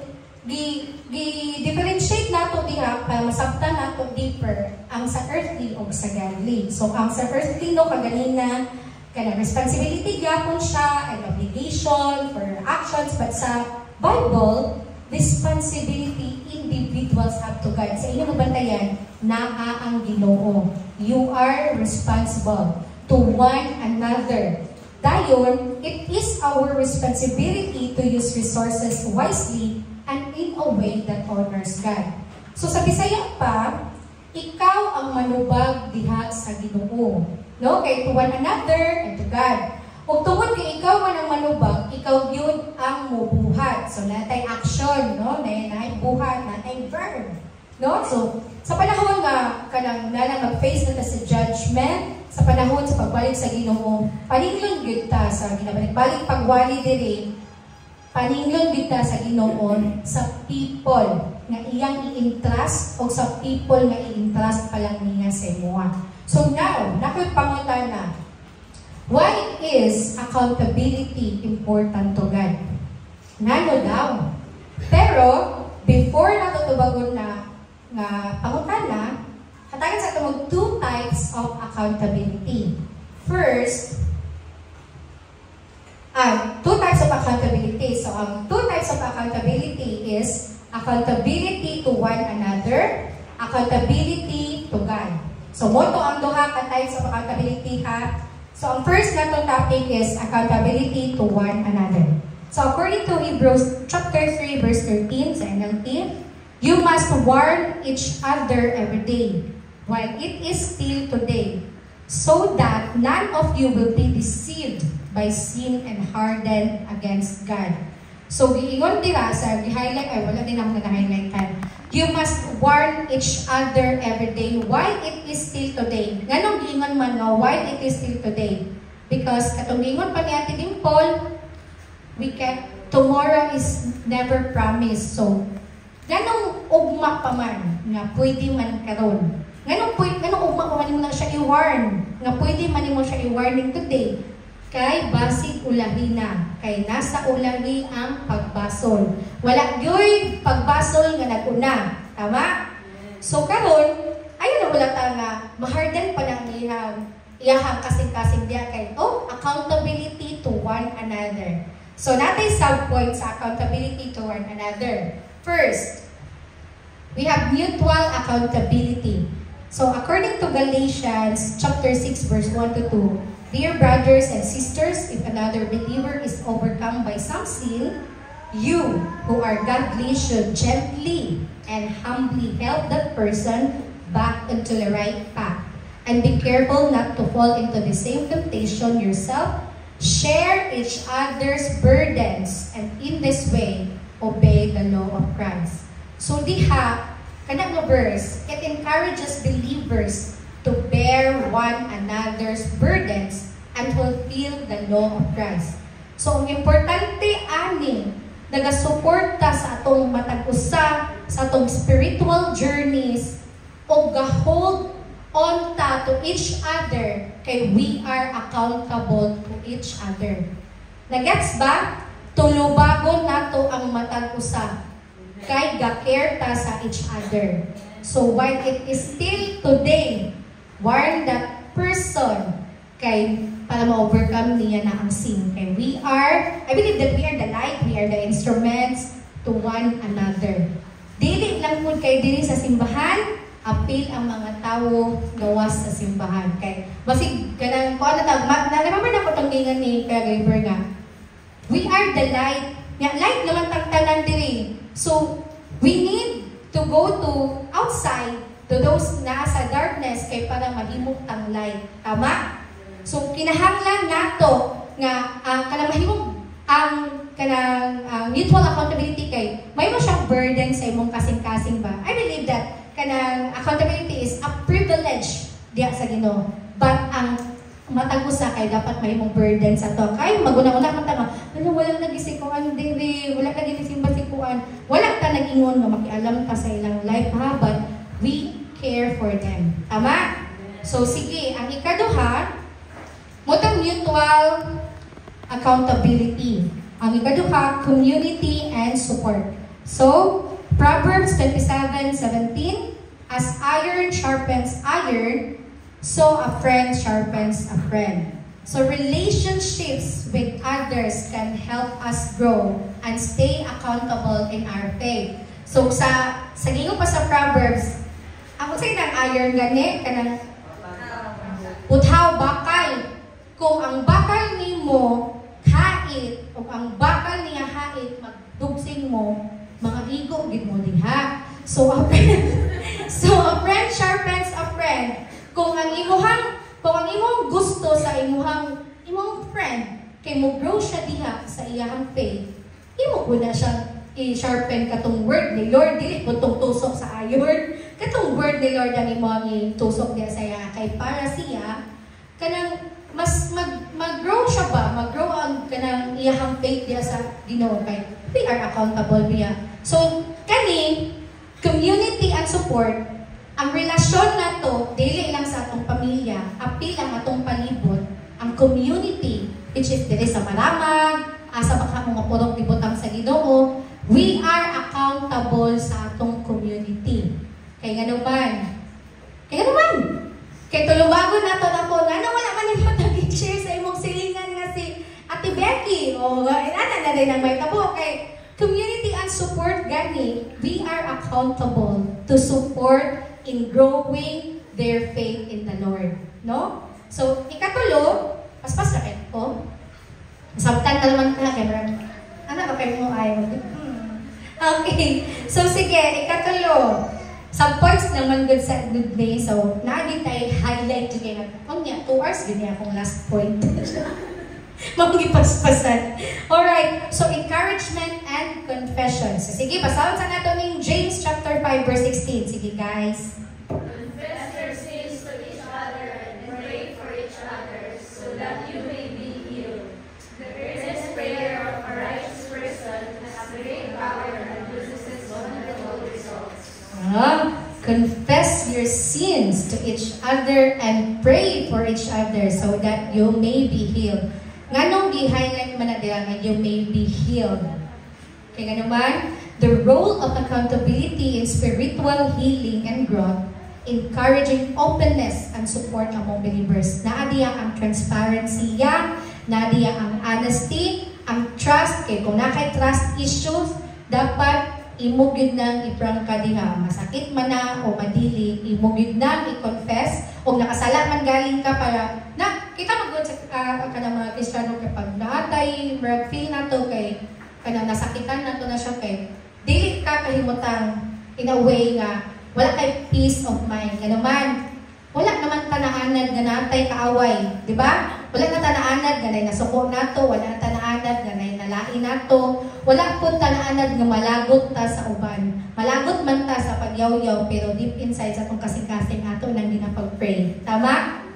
differentiate nato diha para masabtan nato deeper ang sa earthly o sa godly. So ang sa earthly no kaganina kanang responsibility gyapon siya and obligation for actions, but sa Bible, responsibility individuals have to God. Sa inyong bantayan, naa ang Ginoo. You are responsible to one another. Dayon, it is our responsibility to use resources wisely and in a way that honors God. So sa Bisaya pa, ikaw ang manubag diha sa Ginoo. No? Kay to one another and to God. Ug tungod kay ikaw man ang manubag, ikaw yun ang mubuhat. So natay action, no? Natay buhat, natay verb. No? So sa panahon nga kanang nala mag-face na ta sa judgment, sa panahon sa pagbalik sa Ginoo, paninglon gyud ta sa ginabalik-balik pagwali diri. Paninglon gyud ta sa Ginoo sa people nga iyang i-entrust o sa people nga i-entrust pa lang niya sa imuha. So now, nakoy pangutana, why is accountability important to God? Ngano daw? Pero, before nato tubagon na nga pangutana, hatagan sa tumog two types of accountability. First, two types of accountability. So, ang two types of accountability is accountability to one another, accountability to God. So, moto ang duha ka types of accountability ha. So, ang first natong topic is accountability to one another. So, according to Hebrews chapter 3 verse 13 sa NLT, you must warn each other every day while it is still today, so that none of you will be deceived by sin and hardened against God. So, giingon dira sa gi-highlight, ay wala din ako na-highlightan. You must warn each other every day while it is still today. Nganong giingon man no, while it is still today? Because katong giingon pa ni Ate Dimple, tomorrow is never promised. So, ganong ugma pa man nga pwede man karon. Ganong ugma pa man mo na siya i-warn nga pwede man mo siya i-warning today. Kay basig ulahi na, kay nasa ulahi ang pagbasol. Wala gyoy pagbasol nga naguna, tama? So karon, ayun na wala ta nga maharden pa ng iyahang kasing-kasing diya kay accountability to one another. So natay sub-point sa accountability to one another. First, we have mutual accountability. So according to Galatians chapter 6 verse 1 to 2, dear brothers and sisters, if another believer is overcome by some sin, you who are godly should gently and humbly help that person back into the right path. And be careful not to fall into the same temptation yourself. Share each other's burdens, and in this way, obey the law of Christ. So diha, kanang verse, it encourages believers to bear one another's burdens and fulfill the law of Christ. So, ang importante ani, nagasuporta sa atong matag-usa, sa atong spiritual journeys, o ga-hold on ta to each other, kay we are accountable to each other. Nagets ba? Tulubagon nato ang matag-usa, kay ga-care ta sa each other. So, while it is still today, warn that person kay para ma-overcome niya na ang sin. Kay I believe that we are the light, we are the instruments to one another. Dili lang po kay diri sa simbahan, apil ang mga tao gawas sa simbahan. Kay basig kanang ko na remember na ko tong gingan ni Kay Gabriel nga. We are the light. Nga light naman tagtanan diri. So we need to go to outside to those na sa darkness kay para mahimok ang light. Tama? So kinahanglan nato nga kanang mahimok ang kanang mutual accountability kay may mo siyang burden sa imong kasing-kasing ba. I believe that kanang accountability is a privilege diya sa Ginoo. But ang matag-usa kay dapat may mong burden sa to. Kay maguna-una man ta, wala nagisikuan diri, wala nagisimba-sikuan. Wala ta nag-ingon nga makialam ta sa ilang life ha, but we care for them. Tama? So sige, ang ikaduha, mutong mutual accountability. Ang ikaduha, community and support. So, Proverbs 27:17, as iron sharpens iron, so a friend sharpens a friend. So relationships with others can help us grow and stay accountable in our faith. So sa gingo pa sa Proverbs, ako sa inang iron gani, kanang uthaw bakal. Kung ang bakal nimo hait, o ang bakal niya hait, magdugsing mo, mga igo, gid mo diha. So a friend sharpens a friend. Kung ang imong gusto sa imong friend, kay mo grow siya diha sa iyang faith, imo ko na siya i-sharpen katong word ni Lord, dili ko tong tusok sa ayon. Katong word ni Lord ang imo ang itusok diya sa iya, kay para siya kanang mas mag-grow siya ba? Mag-grow ang kanang iyang faith diya sa Ginoo, kay we are accountable niya. So kani community and support, ang relasyon nato dili lang sa atong pamilya, apil ang atong palibot, ang community which is dili sa maramag, asa baka mga purok ibutang sa Ginoo. We are accountable sa atong community. Kay ganun man. Kay tulubagon nato nako, wala man ni matag-share sa imong silingan nga si Ate Becky o ana na day nang may tabo kay community and support gani. We are accountable to support in growing their faith in the Lord, no? So ikatulo, paspas ra kay ko. Sabtan ka naman ka kay ano ba kay mo ay okay. So sige, ikatulo. Some points naman good sa good day. So, naagin tayo highlight today. Kung niya, 2 hours, ganyan akong last point. Magipaspasan. Alright, so encouragement and confession. So, sige, basahin sa nato ng James chapter 5, verse 16. Sige, guys. Confess your sins to each other and pray for each other so that you may be healed. The earnest prayer of a righteous person has great power and produces wonderful results. Confess your sins to each other and pray for each other so that you may be healed. Nganong gi-highlight man na dira nga you may be healed. Kaya nga naman, the role of accountability in spiritual healing and growth, encouraging openness and support among believers. Naadiya ang transparency yan, naadiya ang honesty, ang trust. Kaya kung nakay trust issues, dapat imugid nang iprangka diha, masakit man na o madili, imugid nang i-confess o nakasala man galing ka para na kita magud sa kanang mga Kristiyano kapag naatay feel nato kay kanang nasakitan nato na siya kay dili ka kahimutang in a way nga wala kay peace of mind. Naman wala naman tanaanan nga natay kaaway, di ba? Wala na tanaanan nga nay nasuko nato, wala na tanaanan nga nay nalain nato, wala pud tanaanan nga malagot ta sa uban. Malagot man ta sa pagyaw-yaw pero deep inside sa tong kasing-kasing ato nang ginapag-pray. Tama?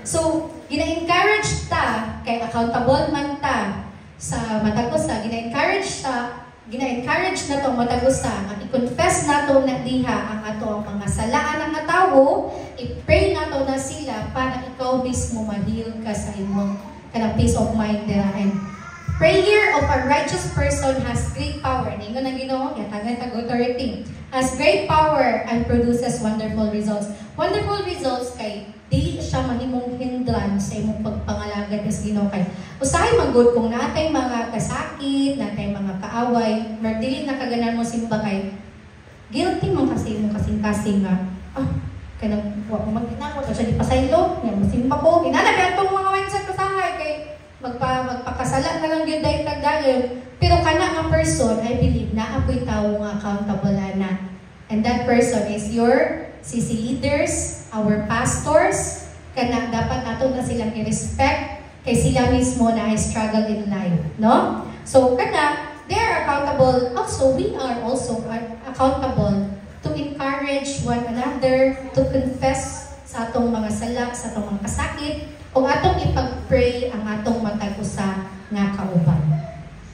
So, gina-encourage ta kay accountable man ta sa matagusa, gina-encourage na itong matagusa nga i-confess nato na diha ang ato ang mga salaan ng tawo, i-pray nato na sila para ikaw mismo ma-heal ka sa imong kanang peace of mind nila. And prayer of a righteous person has great power. Ningon ang Ginoo, yatagan tag-authority. Has great power and produces wonderful results. Wonderful results kay dili siya mahimong hindran sa imong pagpangalagad sa Ginoo kay usahay magud kung natay mga kasakit, natay mga kaaway, mer dili na kaganan mo simba kay guilty man kasi imong kasing-kasing nga kanang wa ko magtinako to siya di pasaylo, nga masimba ko, inana tong mga mindset kasahay kay magpakasala na lang gyud dahil tagdayon. Pero kana nga person, I believe na apoy tawo nga accountable na. And that person is your CC leaders, our pastors, kana dapat nato na silang i-respect kay sila mismo na ay struggle in life, no? So kana they are accountable. Also, we are also accountable to encourage one another, to confess sa atong mga sala, sa atong mga kasakit, o atong ipag-pray ang atong matag usa nga kauban.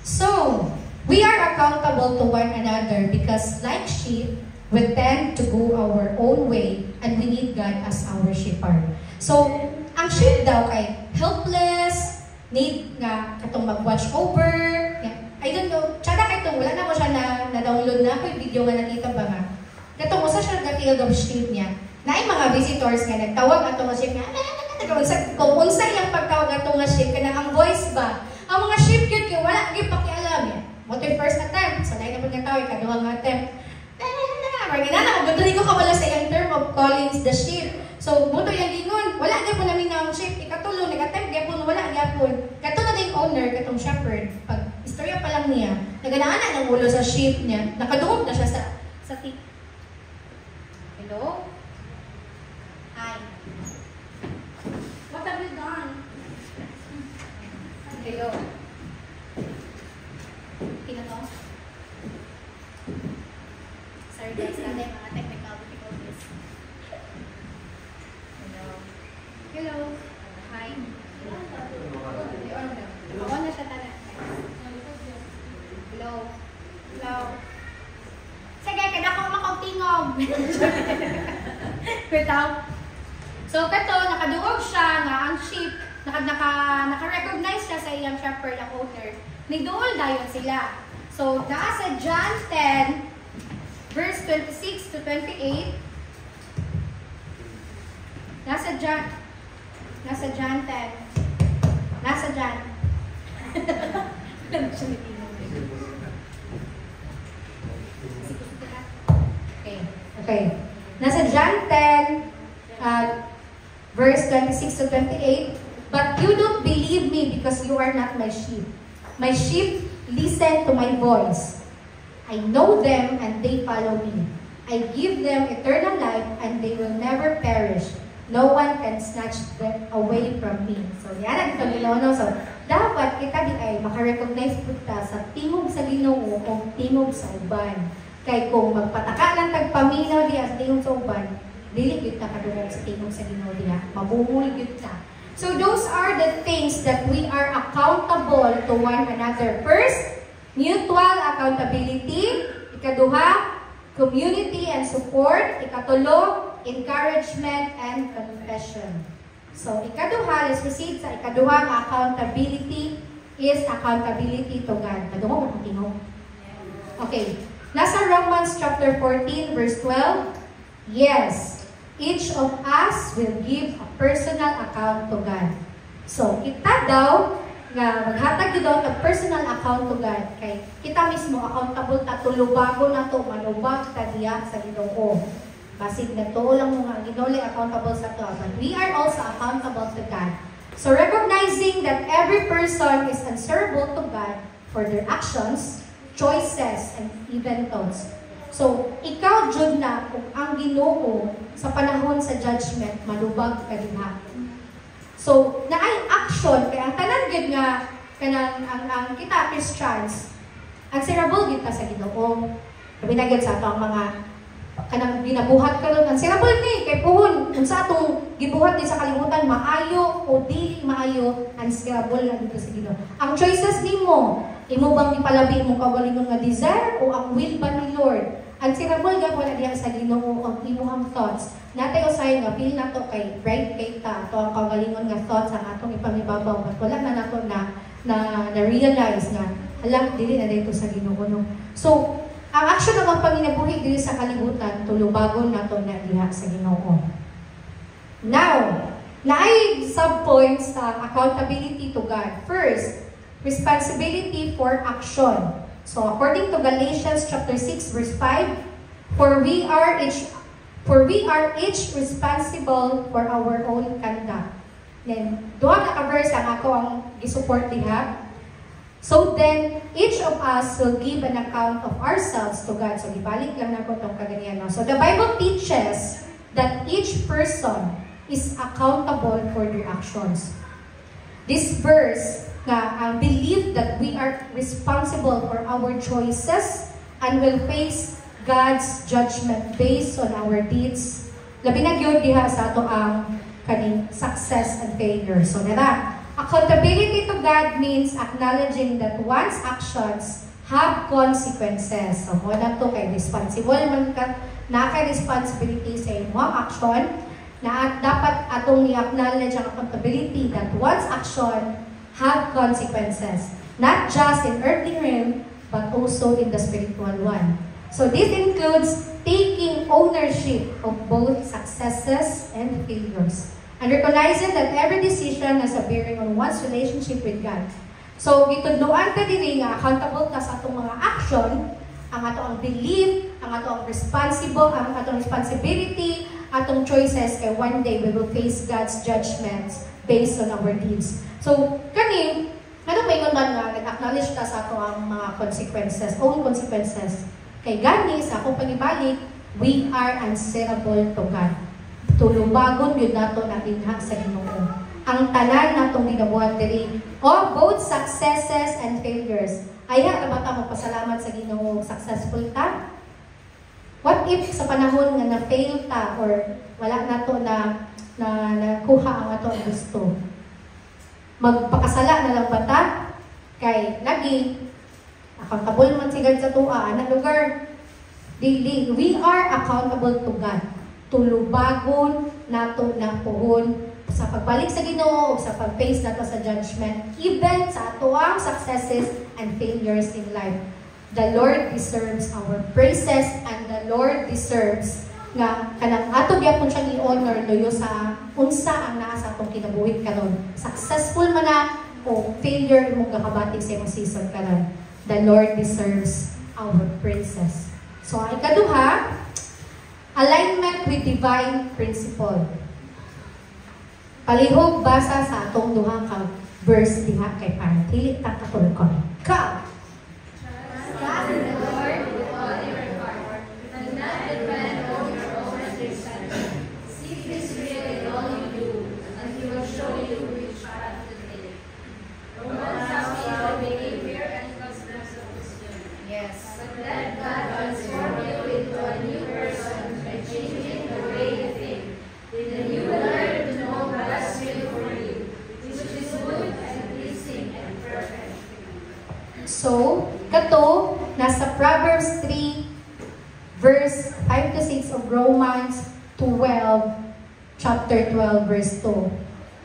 So, we are accountable to one another because like sheep, we tend to go our own way and we need God as our shepherd. So, ang sheep daw kay helpless, need nga katong mag-watch over. I don't know, tsada kay itong wala na ko siya na-download na ako yung video nga nakita ba nga. Katong usa siya nag-field of sheep niya. Na ay mga visitors nga nagtawag ato nga sheep nga, Kung unsa iyang pagtawag ato nga sheep, kanang ang voice ba? Ang mga sheep yun, kaya wala gyud pakialam eh. Mo to first attempt, so dahil na po nga tawag, kaduhang attempt. Marginana, magdali ko kawala sa iyang term of calling the sheep. So, muto yung gingon, wala gyud po namin na ang sheep, ikatulo, nag-attempt gyapon, wala gyapon. Kato na din owner, katong shepherd, pag istorya pa lang niya, naganaan ng ulo sa sheep niya, nakadungog na siya sa tip. Hello? Hi. What have you done? Hello. Okay na to? Sorry guys, natin mga technical difficulties. Hello. Hello. Hi. Ako na siya tala. Hello. Hello. Sige, kada ko makautingog. So, kato, nakaduog siya nga ang sheep, naka-recognize siya sa iyang shepherd ang owner. Nagduol dayon sila. So, naa sa John 10, verse 26 to 28. Nasa John 10. Nasa John. Okay. Nasa John 10, verse 26 to 28. But you don't believe me because you are not my sheep. My sheep listen to my voice. I know them and they follow me. I give them eternal life and they will never perish. No one can snatch them away from me. So, yan ang ito. So, dapat kita di ay makarecognize kita sa tingog sa Ginoo o tingog sa uban. Kay kung magpataka lang tagpaminaw diya sa tingog sa uban, dili gyud ta kadungog sa tingog sa Ginoo diya. Mabungol gyud ta. So, those are the things that we are accountable to one another. First, mutual accountability. Ikaduha, community and support. Ikatulo, encouragement and confession. So, ikaduha, let's proceed sa ikaduha nga accountability is accountability to God. Kadungog ang tingog. Okay. Nasa Romans chapter 14, verse 12. Yes, each of us will give a personal account to God. So, kita daw nga maghatag daw ng personal account to God kay kita mismo accountable ta tulubago na to manubag ta diya sa Ginoo. Basig na to lang mo nga Ginoo accountable sa to, but we are also accountable to God. So recognizing that every person is answerable to God for their actions, choices, and even thoughts. So ikaw jud na kung ang Ginoo sa panahon sa judgment manubag ka diha. So, naay action, kaya ang tanan gid nga, kanang ang kita Christians, answerable gid ta sa Ginoo. Sabi na gid sa ato ang mga, kanang ginabuhat ka ron, answerable ni, kay puhon, kung sa atong gibuhat din sa kalimutan, maayo o dili maayo, answerable na dito sa Ginoo. Ang choices nimo, imo bang ipalabi mo kagalingon nga desire o ang will ba ni Lord? Answerable gid wala diha sa Ginoo ang imong thoughts. Natay usay nga feel nato kay bright kay ta to ang kagalingon nga thoughts ang atong ipamibabaw but wala na nato na realize nga hala dili na dito sa Ginoo no. So ang action ng panginabuhi diri sa kalibutan tulubagon nato na diha sa Ginoo. Now, naay subpoints sa accountability to God. First, responsibility for action. So according to Galatians chapter 6 verse 5, for we are each responsible for our own conduct. Then duha na ka verse ang ako ang gisupport diha. So then each of us will give an account of ourselves to God. So gibalik lang nako tong kaganiyan no. So the Bible teaches that each person is accountable for their actions. This verse nga ang belief that we are responsible for our choices and will face God's judgment based on our deeds. Labi na gyud diha sa ato ang kaning success and failure. So nara, accountability to God means acknowledging that one's actions have consequences. So mo na to kay responsible man ka naka-responsibility sa imong action na dapat atong i-acknowledge ang accountability that one's action have consequences, not just in earthly realm, but also in the spiritual one. So this includes taking ownership of both successes and failures. and recognizing that every decision has a bearing on one's relationship with God. So, gitudloan ta diri nga accountable ta sa atong mga action, ang atong belief, ang atong responsibility, atong choices, kay one day we will face God's judgments based on our deeds. So, kani, ano ba yung man nga, nag-acknowledge ta sa ato ang mga consequences, own consequences. Kay gani, sa akong panibalik, we are answerable to God. Tulubagon yun nato na dinha sa Ginoo. Ang tanan natong ginabuhat diri, both successes and failures. Aya na ba ta magpasalamat sa Ginoo, successful ta? What if sa panahon nga na-fail ta or wala nato na nakuha ang ato ang gusto? Magpakasala na lang ba ta? Kay lagi accountable man sigad sa tuwa na lugar. We are accountable to God. Tulubagon nato na puhon sa pagbalik sa Ginoo, sa pag-face nato sa judgment, even sa ato ang successes and failures in life. The Lord deserves our praises, and the Lord deserves nga kanang ato gyapon siya i-honor loyo sa unsa ang naa sa atong kinabuhi karon. Successful man na o failure imong gakabatik sa imong season karon. The Lord deserves our praises. So, ang ikaduha, alignment with divine principle. Palihog basa sa atong duha ka verse diha kay parang dili ta katulkon. Ka. Trust in the Lord with all your heart, and not depend on your own understanding. Seek His will in all you do, and He will show you which path to take. Romans chapter 12, behavior and customs of Christians. Yes. But let God transform you into a new person by changing the way you think. Then you will learn to know God's will for you, which is good and pleasing and perfect. So, kato, nasa Proverbs 3, verse 5 to 6 of Romans 12, chapter 12, verse 2.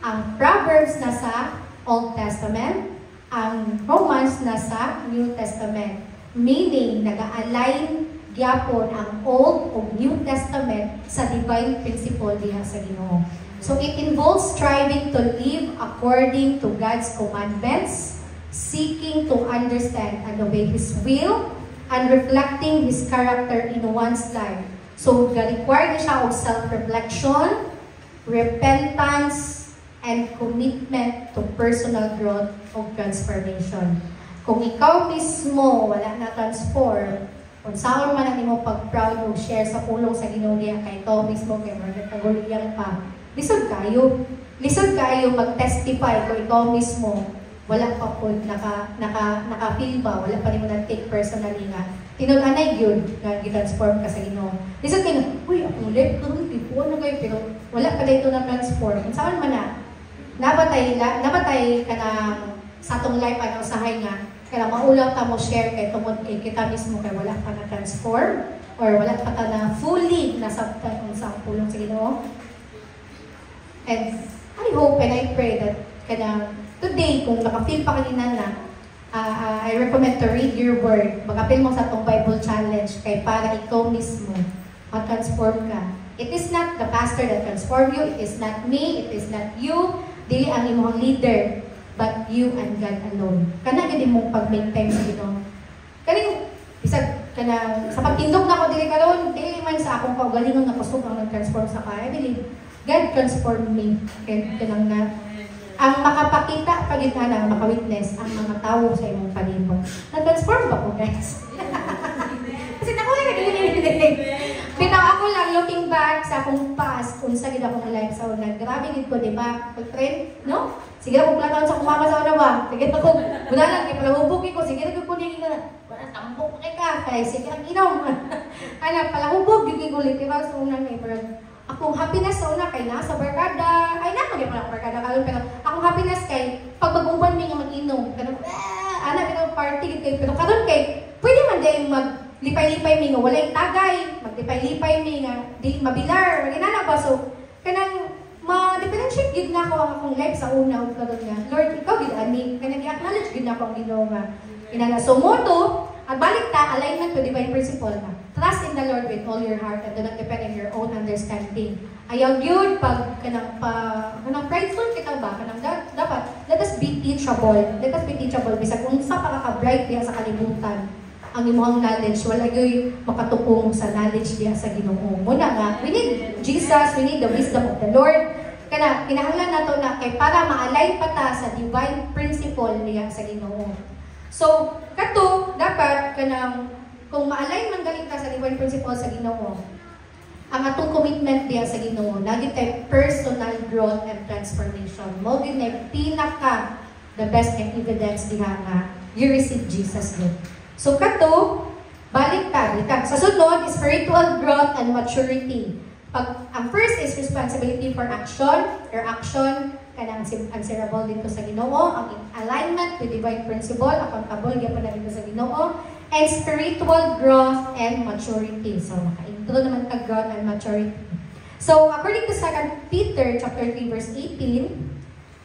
Ang Proverbs nasa Old Testament, ang Romans nasa New Testament. Meaning, nag-align gyapon ang Old o New Testament sa divine principle diha sa Ginoo. So, it involves striving to live according to God's commandments, seeking to understand and obey His will, and reflecting His character in one's life. So, ga-require siya og self-reflection, repentance, and commitment to personal growth o transformation. Kung ikaw mismo wala na transform, kung saan man ang imo pag-proud o share sa pulong sa Ginoo diha kay ikaw mismo kay mga kaguliyang pa, lisod kayo mag-testify kung ikaw mismo wala pa po naka-feel ba, wala pa rin mo na-take personally nga. Tinul-anay yun na gitransform ka sa Ginoo. Lisod kayo, uy, ako ulit, tipo na kayo, pero wala pa dito na transform. Saan man na, nabatay ka na sa atong life, ano, usahay nga, kaya maulang ka mo share kay tungod kay kita mismo kay wala pa na transform, or wala pa ka na fully nasabtan kung sa pulong sa Ginoo. And I hope and I pray that kana today, kung naka-feel pa kanina na, I recommend to read your word. Mag-apil mo sa itong Bible Challenge kay para ikaw mismo mag-transform ka. It is not the pastor that transform you. It is not me. It is not you. Dili ang imong leader, but you and God alone. Kana gid imong pag-make time sa Ginoo. Kani bisag kana sa pagtindog na ako dili karon, dili man sa akong kaugalingon nga kusog ang nag-transform sa kaya. I believe God transformed me. Kaya kanang na ang makapakita pagitana, ang makawitness ang mga tao sa imong palibot. Na-transform ba ko, guys? Kasi ako lang nag-iinig. Bitaw ako lang looking back sa akong past, kung sa gid akong life sa una. Grabe gid ko, di ba? Friend, no? Sige ako plataon sa kumama sa una ba? Sige ako, wala lang, kaya palahubog ko. Sige ako po niya nga. Wala, tambok kay ka. Kaya sige ang inom. Anak, palahubog, gigig ulit. Diba sa unang neighbor? Akong happiness sa una kay nasa barkada. Ay, naman yung mga barkada kalon. Pero akong happiness kay pag mag-uban mi nga mag-inom. Pero, anak, pero party kay. Pero karon kay, pwede man dahil maglipay-lipay mi nga. Walay tagay. Maglipay-lipay mi nga. Di mabilar. Maginana ba? So, kanang ma-differentiate gid na ako ang akong life sa una. O karon nga, Lord, ikaw gid ani. Kanang i-acknowledge gid na ako ang Ginoo nga. Inana. So, moto, At balik ta, alignment to divine principle na. Trust in the Lord with all your heart and do not depend on your own understanding. Ayaw yun, pag kanang prideful kita ba, kanang dapat, let us be teachable. Let us be teachable. Bisag kung sa pakaka-bright diya sa kalibutan, ang imuhang knowledge, wala yo'y makatukong sa knowledge diya sa Ginoo. Muna nga, we need Jesus, we need the wisdom of the Lord. Kana, kinahanglan nato na kay para ma-align pa ta sa divine principle niya sa Ginoo. So, kato, dapat kanang, kung ma-align man galing ka sa divine principle sa Ginoo, ang atong commitment diya sa Ginoo, lagi kay personal growth and transformation. Mo din na pinaka the best and evidence diha nga you receive Jesus din. So kato, balik ta. Sa sunod, spiritual growth and maturity. Ang first is responsibility for action. Your action, kanang answerable dito sa Ginoo. Ang alignment with divine principle, accountable gyapon na dito sa Ginoo. And spiritual growth and maturity. So, maka-intro naman ka growth and maturity. So, according to 2 Peter chapter 3, verse 18,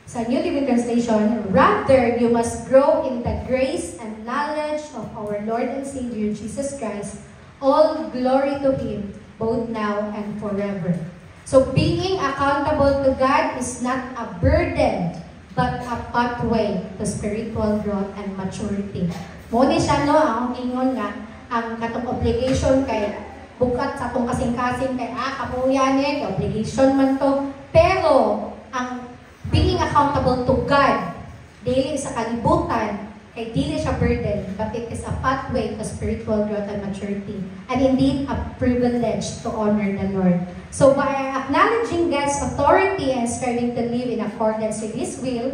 sa New Living Translation, rather, you must grow in the grace and knowledge of our Lord and Savior, Jesus Christ. All glory to Him, both now and forever. So, being accountable to God is not a burden, but a pathway to spiritual growth and maturity. Muna siya, no, ang ingon nga, ang katong obligation kay bukat sa itong kasing-kasing kay kapuyanin, obligation man to. Pero, ang being accountable to God, dili sa kalibutan, kay dili siya burden, but it is a pathway to spiritual growth and maturity. And indeed, a privilege to honor the Lord. So, by acknowledging God's authority and striving to live in accordance with His will,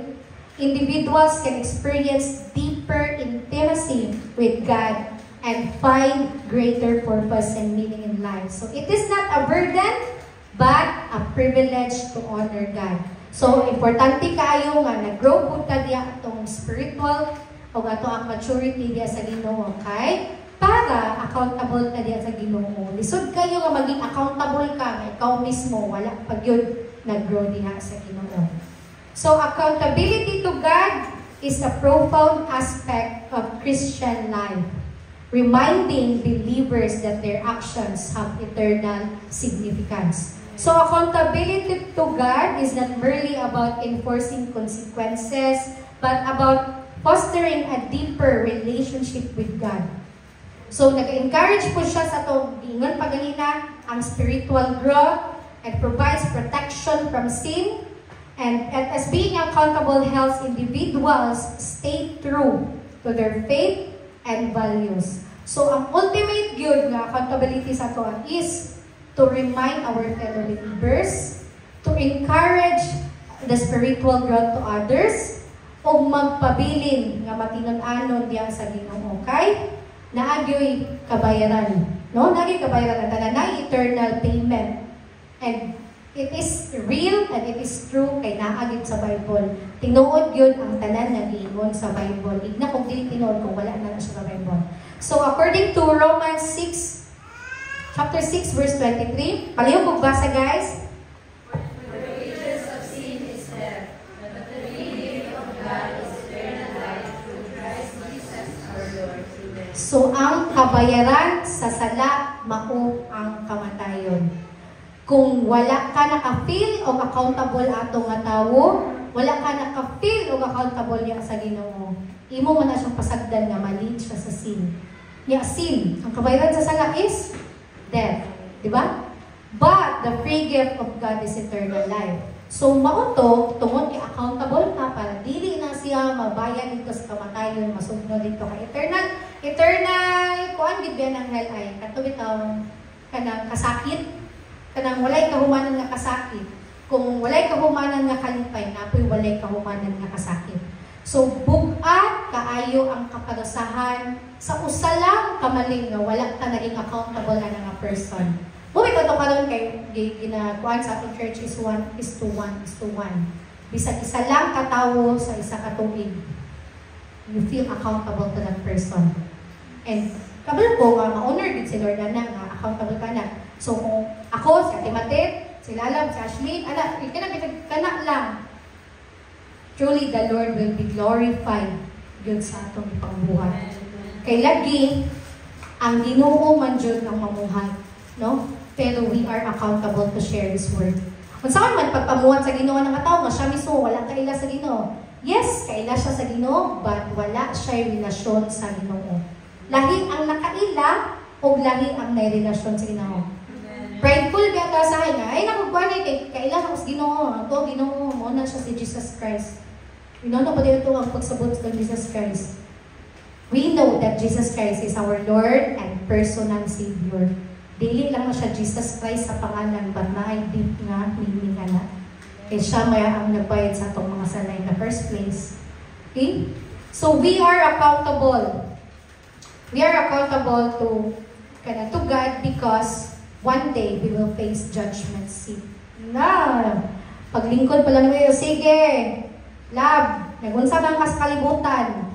individuals can experience deeper intimacy with God and find greater purpose and meaning in life. So, it is not a burden, but a privilege to honor God. So, importante kayo nga nag-grow po ta diya itong spiritual o ato ang maturity diya sa Ginoo, okay? Para accountable ka diya sa Ginoo. Lisod kayo nga maging accountable ka, ikaw mismo, wala pag yun nag-grow diya sa Ginoo. So, accountability to God is a profound aspect of Christian life, reminding believers that their actions have eternal significance. So, accountability to God is not merely about enforcing consequences, but about fostering a deeper relationship with God. So, nag-encourage po siya sa itong ingon pa ganina, ang spiritual growth, and provides protection from sin. And as being accountable helps individuals stay true to their faith and values. So, ang ultimate good na accountability sa ito is to remind our fellow believers, to encourage the spiritual growth to others, o magpabilin nga matinon-anon diyan sa Ginoo. Okay? Naagyo'y kabayaran. No? Naagyo'y kabayaran. Na eternal payment. And it is real and it is true kay naagid sa Bible. Tinuod yun ang tanan na giingon sa Bible. Igna kung dili tinuod kung wala na siya sa Bible. So according to Romans 6, chapter 6, verse 23, palihog magbasa guys. For the wages of sin is death, but the free gift of God is eternal life through Christ Jesus our Lord. Amen. So ang kabayaran sa sala mao ang kamatayon. Kung wala ka naka-feel o accountable ato nga tawo, wala ka naka-feel o accountable niya sa Ginoo, imo man na siyang pasagdan nga mali siya sa sin. Niya sin, ang kabayaran sa sala is death, di ba? But the free gift of God is eternal life. So mao to tungod kay accountable ka para dili na siya mabayan dito sa kamatayon, masugno dito kay eternal kuan gid ba ng hell ay katubit ang kanang kasakit. Kanang walay kahumanan nga kasakit. Kung walay kahumanan nga kalipay, napoy walay kahumanan nga kasakit. So, bugat kaayo ang kaparusahan sa usa lang kamaling nga wala ka naging accountable na nga person. Muli ko ito karon kay ginakuan sa ating church is 1:1:1. Bisag isa lang katawo sa isa ka tubig, you feel accountable to that person. And kabalo ko nga ma-honor din si Lord na nga accountable ka na. So, kung ako, si Ate Matet, si Lalam, si Ashley, kana lang. Truly, the Lord will be glorified yun sa atong pangbuhat. Kay lagi, ang Ginoo man jud ang mamuhay, no? Pero we are accountable to share His word. Kung saan man pagpamuhat sa Ginoo ng katao, nga siya mismo wala kaila sa Ginoo. Yes, kaila siya sa Ginoo, but wala siya relasyon sa Ginoo. Lahi ang nakaila o lahi ang may relasyon sa Ginoo. Prideful ba ka sa akin? Ay, nakugwan eh, kaila ako sa Ginoo. Ito, Ginoo, muna siya si Jesus Christ. Inono ba dito ang pagsabot sa Jesus Christ? We know that Jesus Christ is our Lord and personal Savior. Dili lang na siya Jesus Christ sa pangalan, but na deep nga meaning na. Kaya siya may ang nagbayad sa itong mga salay in the first place. Okay? So we are accountable. We are accountable to God because one day we will face judgment seat. Na, paglingkod pala naman, sige, lab, nagunsa bang ka sa kalibutan?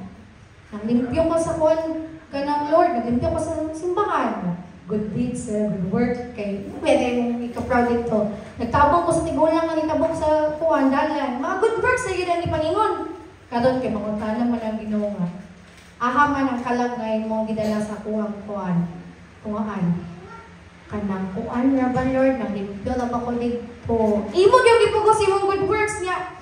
Naglimpyo ko sa kuwan ka ng Lord, naglimpyo ko sa simbahan. Good deeds, good work, kay pwede mong ika-proud ito. Nagtabong ko sa tigulang, nagtabong sa kuwan, dalan. Mga good works na yun ni Pangingon. Karon kay manguntanan mo ng Ginoo nga. Ahaman ang kalagay mo gidala sa kuwang kuwan. Kuwaan. Kanang kuan na ba, Lord? Naglimpyo na ba ko dito? Imo yung ipugos imong good works niya.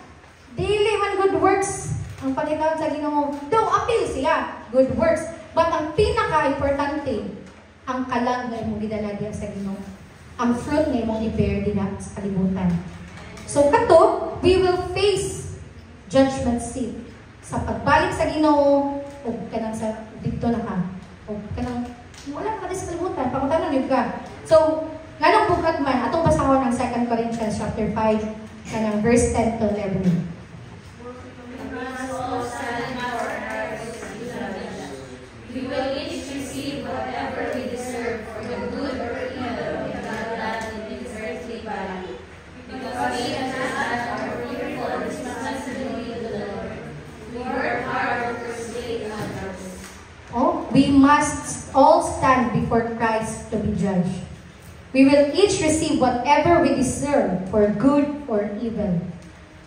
Daily man good works. Ang pagkitawag sa Ginoo. Though appeal siya, good works. But ang pinaka-importante, ang kalagay mo gidala diya sa Ginoo. Ang fruit na imong i-bear diya sa kalibutan. So kato, we will face judgment seat. Sa pagbalik sa Ginoo, o kanang sa dito na ka. O kanang wala ka sa kalibutan, pangutanan yun ka. So, ganang bukat man, atong basahon ng 2 Corinthians chapter 5, kanang verse 10 to 11. We will each receive whatever we deserve for the good or evil we have done in this earthly body. Because we understand our fearful responsibility to the Lord. We work hard to persuade others. Oh, we must all stand before Christ to be judged. We will each receive whatever we deserve for good or evil.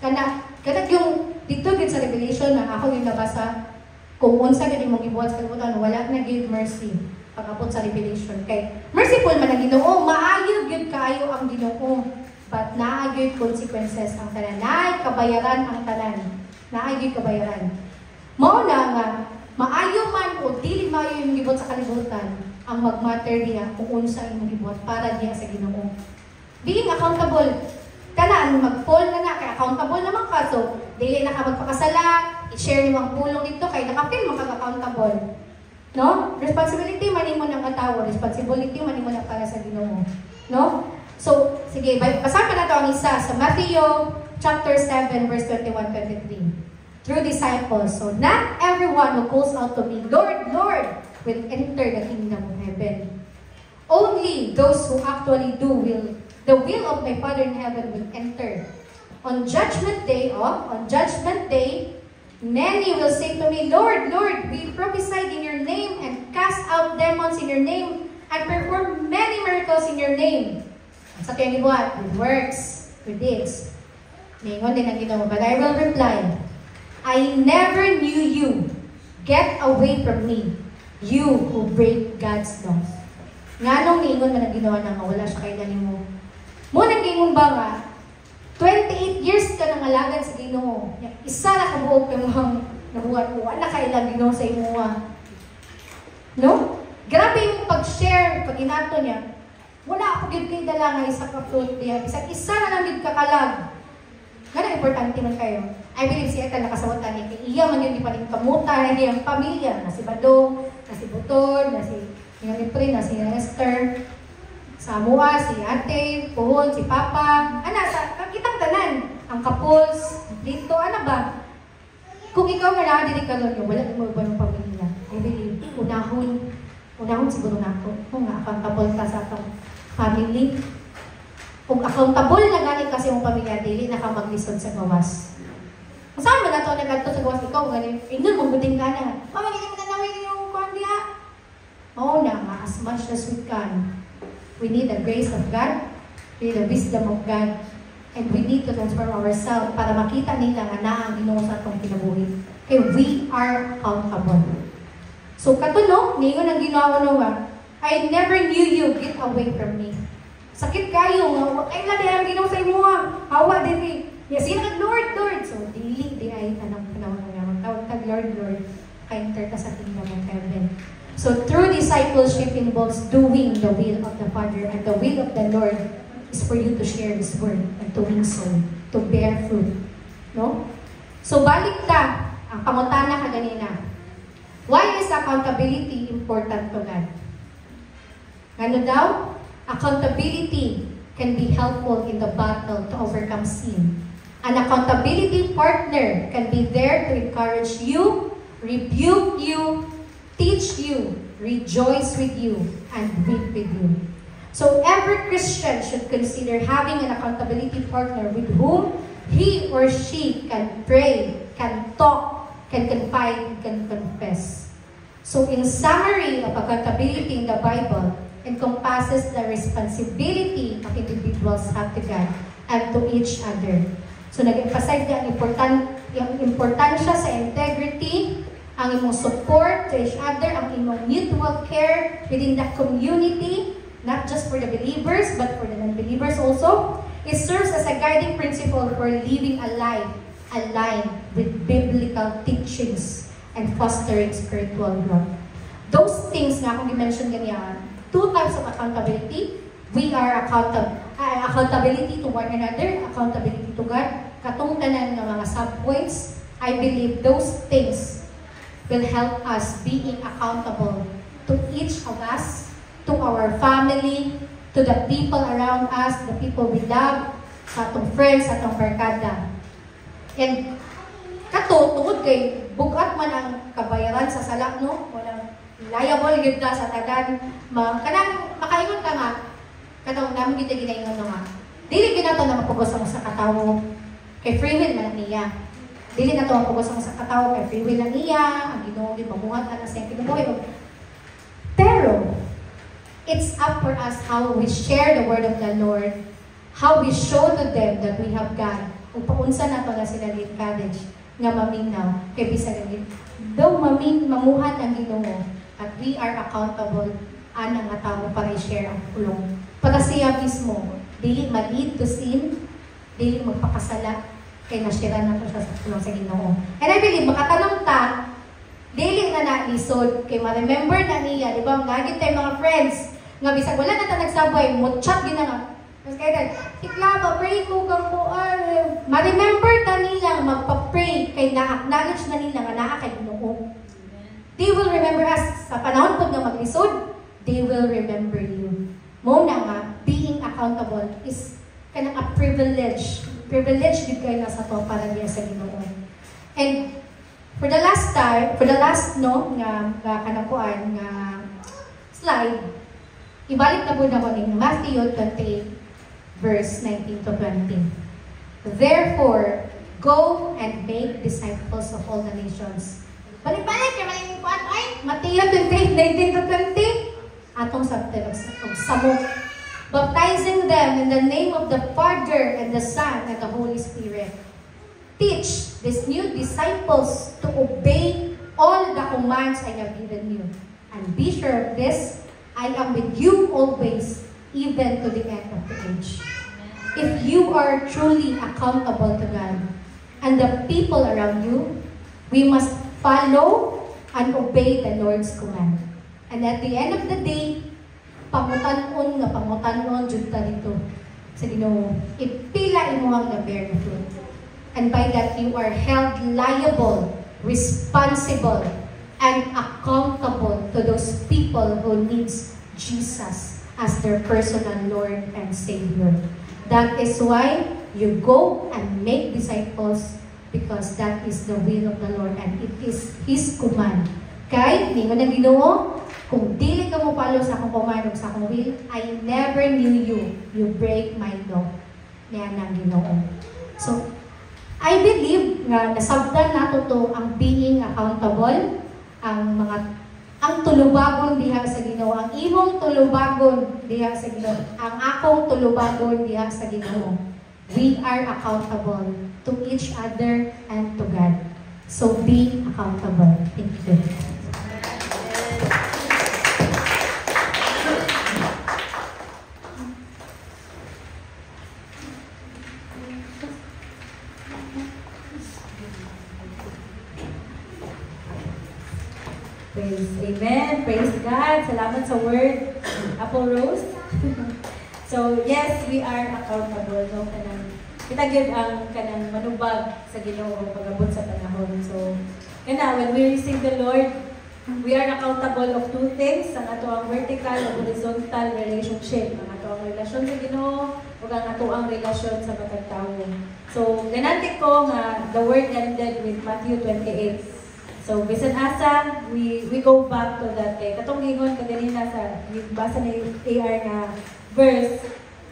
Kanang yung dito gid sa Revelation na ako yung nabasa, kung unsa gid imong gibuhat sa kalibutan, wala na give mercy pag-abot sa Revelation. Kay merciful man ang Ginoo, maayo gyud kaayo ang Ginoo, but naa gyud consequences ang tanan. Naay kabayaran ang tanan. Naay gyud kabayaran. Mao na nga maayo man o dili maayo yung gibuhat sa kalibutan, ang mag-matter diya kung unsa imong gibuhat para diya sa Ginoo. Being accountable. Kana ang mag-fall na kay accountable naman ka. So, dili na ka magpakasala, i-share mo ang pulong dito kay nakapil mo kag accountable. No? Responsibility man imo ng katawo, responsibility man imo na para sa Ginoo. No? So, sige, basahin pa nato ang isa sa Matthew chapter 7 verse 21-23. True disciples. So, not everyone who calls out to me, Lord, Lord, will enter the kingdom of heaven. Only those who actually do the will of my Father in heaven will enter. On judgment day, many will say to me, Lord, Lord, we prophesied in your name and cast out demons in your name and performed many miracles in your name. Sa kaya gibuhat, with works, with deeds. Ningon din ang Ginoo, but I will reply, I never knew you. Get away from me, you who break God's laws. Nganong niingon man ang Ginoo na wala siya kay ganimo. Mo nang ba nga, 28 years ka nang alagad sa Ginoo. Isa na kabuok ka mong nabuhat mo. Wala ka ilang Ginoo sa imo. No? Grabe yung pag-share, pag inato niya. Wala ako gid kay dala nga isa ka fruit diya. Isa na lang gid kakalag. Ganang importante man kayo. I believe siya ka nakasawatan niya. Kaya iya man yun di pa rin kamutan, hindi ang pamilya. Na si Badong, na si Butod, na si Pre, na si Esther. Sa Mua, si Ate, Puhon, si Papa. Sa kitang tanan. Ang Kapuls, dito, ano ba? Kung ikaw nga nakadiri ka doon, wala mo ba ng pamilya? I believe, unahon siguro na ako. Kung nga, accountable ka sa atong family. Kung accountable na gani kasi mong pamilya, dili na ka maglisod sa gawas. Saan ba na ito nagkanto sa gawas? Ikaw, gani, inon mong buting ka na. Mama, hindi mo nanawin yung kwandiya. Oo na nga, as much as we can. We need the grace of God, we need the wisdom of God, and we need to transform ourselves para makita nila nga na ang Ginoo sa atong kinabuhi. Okay, we are accountable. So katuno, ningon ang ginawa nga, I never knew you, get away from me. Sakit kayo nga, ay nga di ang ginawa sa imo nga, hawa din ni. Yes, yun ang Lord, Lord. So, dili, di ay tanong panahon nga, magtawag tag Lord, Lord, ka-enter ka sa kingdom of heaven. So, true discipleship involves doing the will of the Father, and the will of the Lord is for you to share His word and to win soul, to bear fruit. No? So, balik ta, ang pangutana ka ganina. Why is accountability important to God? Ano daw? Accountability can be helpful in the battle to overcome sin. An accountability partner can be there to encourage you, rebuke you, teach you, rejoice with you, and weep with you. So every Christian should consider having an accountability partner with whom he or she can pray, can talk, can confide, and can confess. So in summary of accountability in the Bible, encompasses the responsibility of individuals have to God and to each other. So nag-emphasize niya ang importansya sa integrity, ang imong support to each other, ang imong mutual care within the community, not just for the believers, but for the non-believers also. It serves as a guiding principle for living a life aligned with biblical teachings and fostering spiritual growth. Those things nga akong i-mention ganyan, two types of accountability. We are accountability to one another, accountability to God. Katong tanan ng mga sub-points, I believe those things will help us being accountable to each of us, to our family, to the people around us, the people we love, sa atong friends, sa atong barkada. And kato, tungod kay bugat man ang kabayaran sa sala, no? Walang liable yun ka sa tagan. Kanang makaingon ka nga, katong namin kita ginaingon nga. Dili ginato na mapugos mo sa katawo, kay free will man niya. Dili na to mapugos mo sa katawo, kay free will na niya, ang Ginoo gipabuhat ana sa kinubuhi. Pero it's up for us how we share the word of the Lord, how we show to them that we have God. Kung paunsa na to na sila lead college, nga maminaw, kay bisag ang daw mamuhat ang Ginoo, at we are accountable anang nga tao para i-share ang pulong. Para siya mismo, dili mag-lead to sin, dili magpakasala, kay nasira na to siya sa pulong sa Ginoo. And I believe, makatanong ta, dili na na-lisod, kay ma-remember na niya, di ba, naging tayo mga friends, nga bisag wala na ta nagsabay, mo-chat gina nga. Tapos kaya ikla, pa-pray ko kang po, ma-remember ta nila, magpa-pray, kay na-acknowledge na nila nga naa kay Ginoo. They will remember us. Sa panahon po nga maglisod, they will remember you. Muna nga, being accountable is kanang a privilege. Privilege din kayo na sa to para niya sa Ginoo. And for the last kanakuan nga slide, ibalik na po na ko ng Matthew 28, verse 19 to 20. Therefore, go and make disciples of all the nations. Balik-balik, kaya maling kuan ay, Matthew 28, 19 to 20. Atong sabten of samok. Baptizing them in the name of the Father and the Son and the Holy Spirit. Teach these new disciples to obey all the commands I have given you. And be sure of this, I am with you always, even to the end of the age. If you are truly accountable to God and the people around you, we must follow and obey the Lord's command. And at the end of the day, pangutanon jud ta dito sa Ginoo. Ipila imo ang na-bear na fruit. And by that, you are held liable, responsible, and accountable to those people who needs Jesus as their personal Lord and Savior. That is why you go and make disciples, because that is the will of the Lord and it is His command. Kay, ningon ang Ginoo, kung dili ka mo follow sa akong command o sa akong will, I never knew you. You break my law. Niyan ang Ginoo. So, I believe nga nasabtan nato to ang being accountable, ang tulubagon diha sa Ginoo, ang imong tulubagon diha sa Ginoo, ang akong tulubagon diha sa Ginoo. We are accountable to each other and to God. So be accountable. Thank you. God. Salamat sa word. Apple Rose. So, yes, we are accountable. No? Kita gyud ang kanang manubag sa Ginoo pag-abot sa panahon. So, when we receive the Lord, we are accountable of two things, ang ato ang vertical o horizontal relationship, ang ato ang relasyon sa Ginoo o ang ato ang relasyon sa matag tawo. So, ganati ko nga the word ended with Matthew 28. So, bisan asa, we go back to that kay katong ingon kaganina sa basa na yung AR nga verse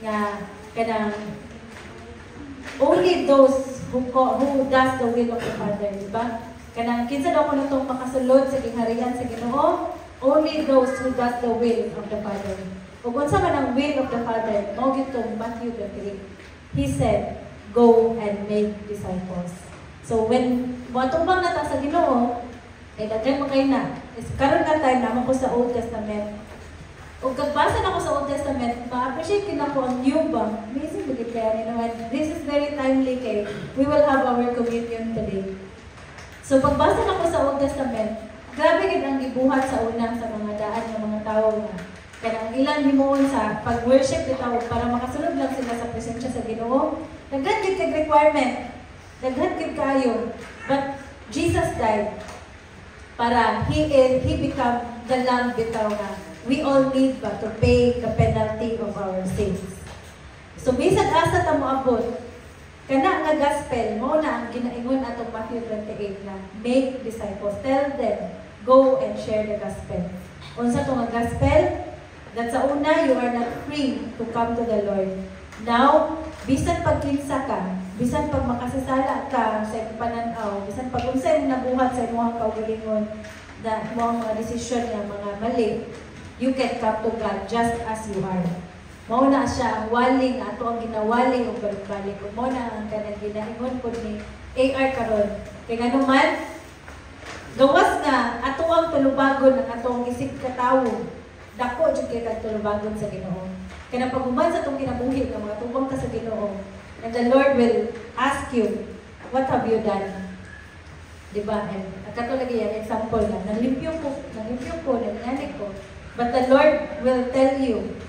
nga kanang only those who does the will of the Father, diba? Kanang kinsa daw ko natong makasulod sa gingharian sa Ginoo, only those who does the will of the Father. Ug unsa man ang will of the Father, mao gyud tong Matthew 28. He said, "Go and make disciples." So when moatubang na ta sa Ginoo, ay daghan mo kay na. Karon nga time naman ko sa Old Testament. Ug kagbasa na ko sa Old Testament, ma-appreciate kin ako ang new ba. Amazing bigit kaya, you know, and this is very timely kay we will have our communion today. So pagbasa na ko sa Old Testament, grabe gid ang gibuhat sa una sa mga daan ng mga tao nga kanang ilang himuon sa pag-worship bitaw para makasunod lang sila sa presensya sa Ginoo. Daghan gid kay requirement. Daghan gid kayo. But Jesus died para he become the lamb bitaw nga we all need ba to pay the penalty of our sins. So bisan asa ta moabot kana nga gospel, mo na ang ginaingon atong Matthew 28 na make disciples. Tell them, go and share the gospel. Unsa to nga gospel? That sa una, you are not free to come to the Lord. Now, bisan pagkinsa ka, bisan pag makasasala ka sa iyong pananaw, bisan pag unsa imong nabuhat sa imong kaugalingon, na imong mga desisyon nga mga mali, you can come to God just as you are. Mao na siya ang waling ato ang ginawali og balik-balik. Mao na ang kanang ginaingon pud ni AR karon. Kay nganuman gawas nga ato ang tulubagon ng atong isip ka tawo. Dako jud kay kag tulubagon sa Ginoo. Kaya paghuman sa atong kinabuhi nga mga tubang ka sa Ginoo, and the Lord will ask you, what have you done? Diba? And kato lagi yan example nga nanglimpyo ko, nangyari ko. But the Lord will tell you,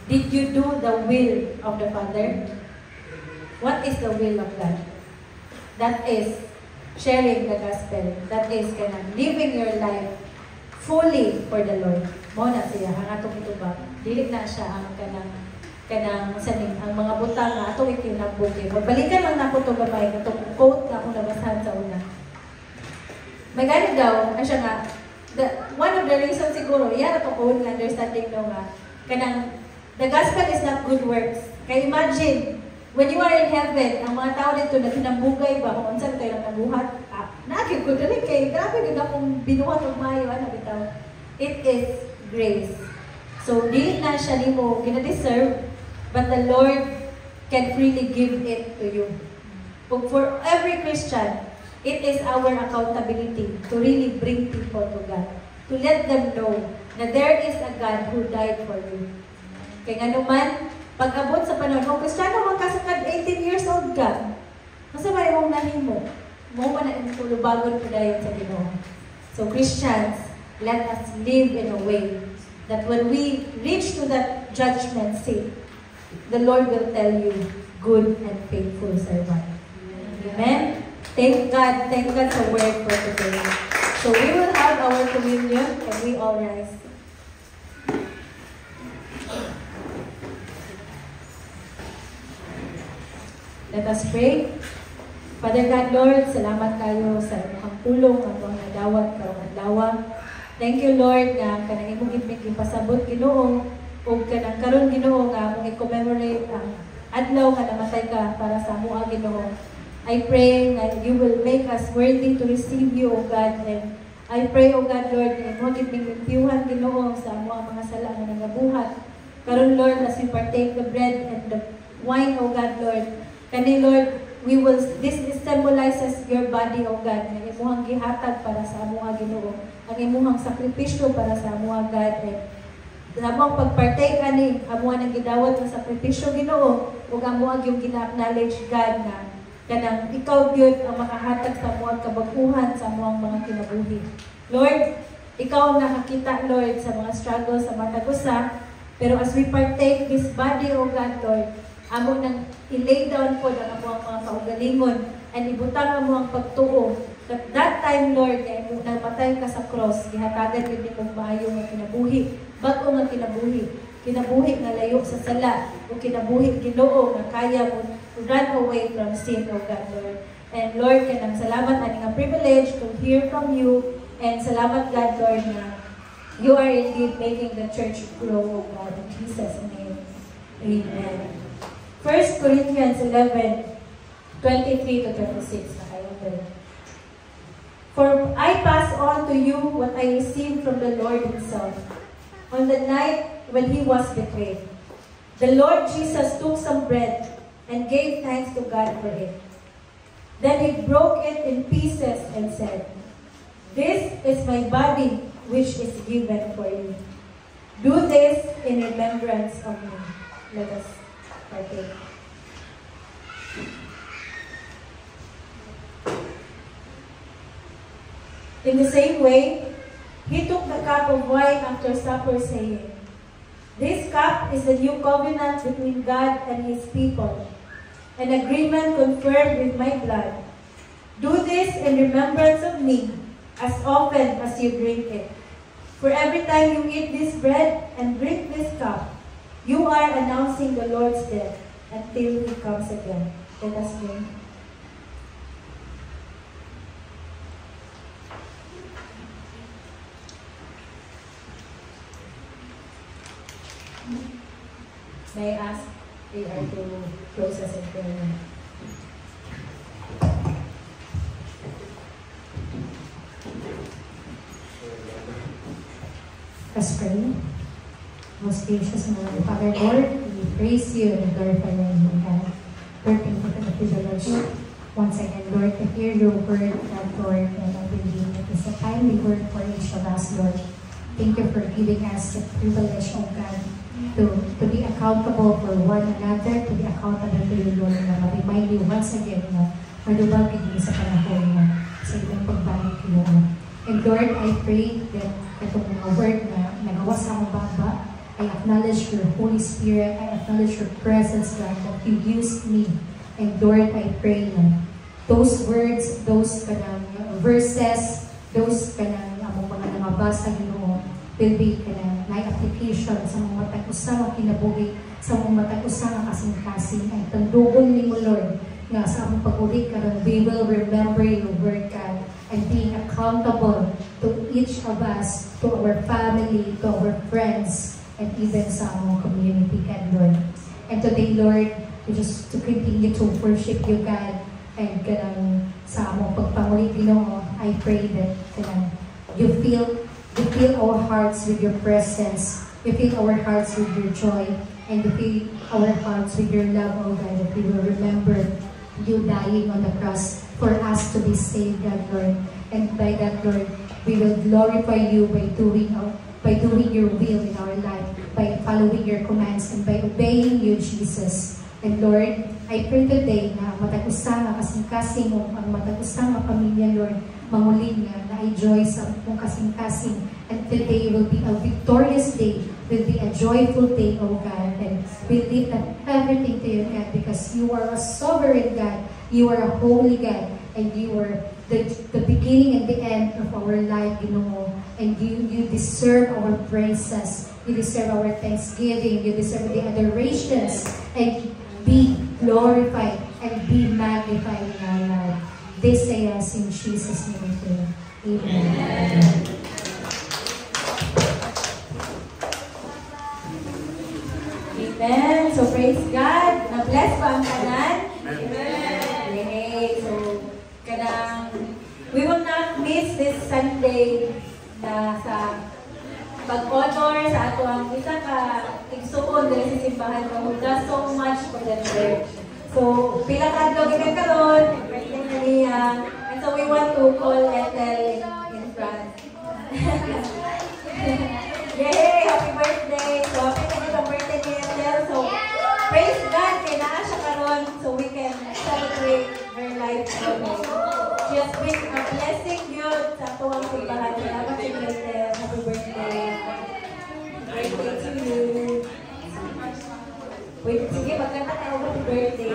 did you do the will of the Father? What is the will of God? That is sharing the gospel. That is living your life fully for the Lord. Mo na siya ang atong itubag. Dili na siya ang kanang saning ang mga butang nga atong ikinagbuki. Magbalikan lang nako to gamay katong quote na akong nabasahan sa una. May ganit daw siya nga one of the reasons siguro yan ato own understanding daw nga kanang the gospel is not good works. Kaya imagine, when you are in heaven, ang mga tao dito na kinambugay ba, kung saan kayo lang nabuhat, nakikip ko dali kay grabe gud akong binuhat og maayo ano bitaw. It is grace. So dili na siya nimo gina-deserve, but the Lord can freely give it to you. But for every Christian, it is our accountability to really bring people to God, to let them know na there is a God who died for you. Kaya nga naman, pag-abot sa panahon, kung Kristiyano man kasakad 18 years old ka, masa ba yung nahimo? Mo man na tulubagon ko dayon sa Ginoo. So Christians, let us live in a way that when we reach to that judgment seat, the Lord will tell you, good and faithful servant. Amen? Thank God sa word for today. So we will have our communion and we all rise. Let us pray. Father God, Lord, salamat kayo sa imong pulong ang mga nadawat karong adlaw. Thank you, Lord, nga kanang imong ipasabot Ginoo o kanang karon Ginoo nga among i-commemorate ang adlaw nga namatay ka para sa among Ginoo. I pray that you will make us worthy to receive you, O God, and I pray, O God, Lord, na imong ipingyuhan Ginoo sa among mga sala nga nagabuhat. Karon, Lord, as we partake the bread and the wine, O God, Lord, kani Lord, this symbolizes your body, O God, na imuhang gihatag para sa among Ginoo, ang imuhang sakripisyo para sa among God, and sa among pagpartake ani, among ang gidawat ng sakripisyo Ginoo, ug among yung gina-acknowledge God na kanang ikaw gyud ang makahatag sa among kabaguhan sa among mga kinabuhi. Lord, Ikaw ang nakakita, Lord, sa mga struggles sa matag usa. Pero as we partake this body, O God, Lord, amo nang i-lay down po ang among mga kaugalingon and ibutang amo ang pagtuo. At that time, Lord, na namatay ka sa cross, gihatagan yun mong maayo nga kinabuhi, bago nga kinabuhi, kinabuhi nga layo sa sala, o kinabuhi Ginoo nga kaya mo run away from sin, O God, Lord. And Lord, kanang salamat na nga privilege to hear from you, and salamat, God, Lord, na you are indeed making the church grow, O God, in Jesus' name. Amen. 1 Corinthians 11, 23 to 26. For I pass on to you what I received from the Lord himself. On the night when he was betrayed, the Lord Jesus took some bread and gave thanks to God for it. Then he broke it in pieces and said, "This is my body, which is given for you. Do this in remembrance of me." Let us partake. In the same way, he took the cup of wine after supper, saying, "This cup is the new covenant between God and his people, an agreement confirmed with my blood. Do this in remembrance of me as often as you drink it. For every time you eat this bread and drink this cup, you are announcing the Lord's death until he comes again." Let us drink. May I ask AR to close us in prayer? Let's pray. Most gracious and loving Father, Lord, we praise you and glorify your name, God. Lord, thank you for the privilege once again, Lord, to hear your word, God, Lord, and I believe it is a timely word for each of us, Lord. Thank you for giving us the privilege, oh God, to be accountable for one another, to be accountable to you, Lord, na ma-remind you once again na madubag hindi sa panahon mo sa inyong pagbalik, Lord. And Lord, I pray that itong mga word na nagawa sa akong baba, I acknowledge your Holy Spirit, I acknowledge your presence, God, that you used me. And Lord, I pray na those words, those kanang verses, those kanang among mga nangabasa, Ginoo, will be kanang may application sa mga matag usa nga kinabuhi, sa mga matag usa nga kasing-kasing. Ay tandugon ni mo, Lord, nga sa among pag-uli karon, we will remember your word, God, and being accountable to each of us, to our family, to our friends, and even sa among community, God, Lord. And today, Lord, we just to continue to worship you, God, and kanang sa among pagpanguli, Ginoo, I pray that kanang you fill our hearts with your presence, you fill our hearts with your joy, and you fill our hearts with your love, oh God, that we will remember you dying on the cross for us to be saved, God, Lord. And by that, Lord, we will glorify you by doing your will in our life, by following your commands, and by obeying you, Jesus. And Lord, I pray today na matag-usa nga kasing-kasing ang matag-usa nga pamilya, Lord, mangulin nga na-enjoy sa kung kasing-kasing. And today will be a victorious day, will be a joyful day, oh God. And we lift up everything to you, God, because you are a sovereign God, you are a holy God, and you are the beginning and the end of our life, you know. And you deserve our praises, you deserve our thanksgiving, you deserve the adorations, and be glorified and be magnified in our life. This say us in Jesus' name. Amen. Amen. Amen. So praise God. Na-bless ba ang kanan? Amen. Yay. So, we will not miss this Sunday na sa pag-honor sa ato ang isa ka igsuon dahil sa simbahan na who does so much for the church. So, pila ka adlaw karon, birthday na niya. And so we want to call Ethel in front. Yay! Happy birthday! So, happy na yung birthday ni Ethel. So, praise God kay naa siya karon so we can celebrate her life today. She has been a blessing yun sa tuwang simbahan. Salamat si Ethel. birthday to you. Pwede, sige, magkanta tayo happy birthday.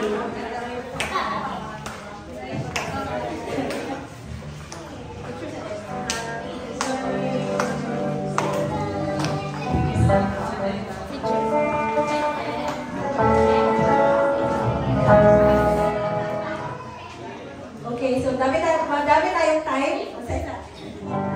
Okay, so madami tayong time.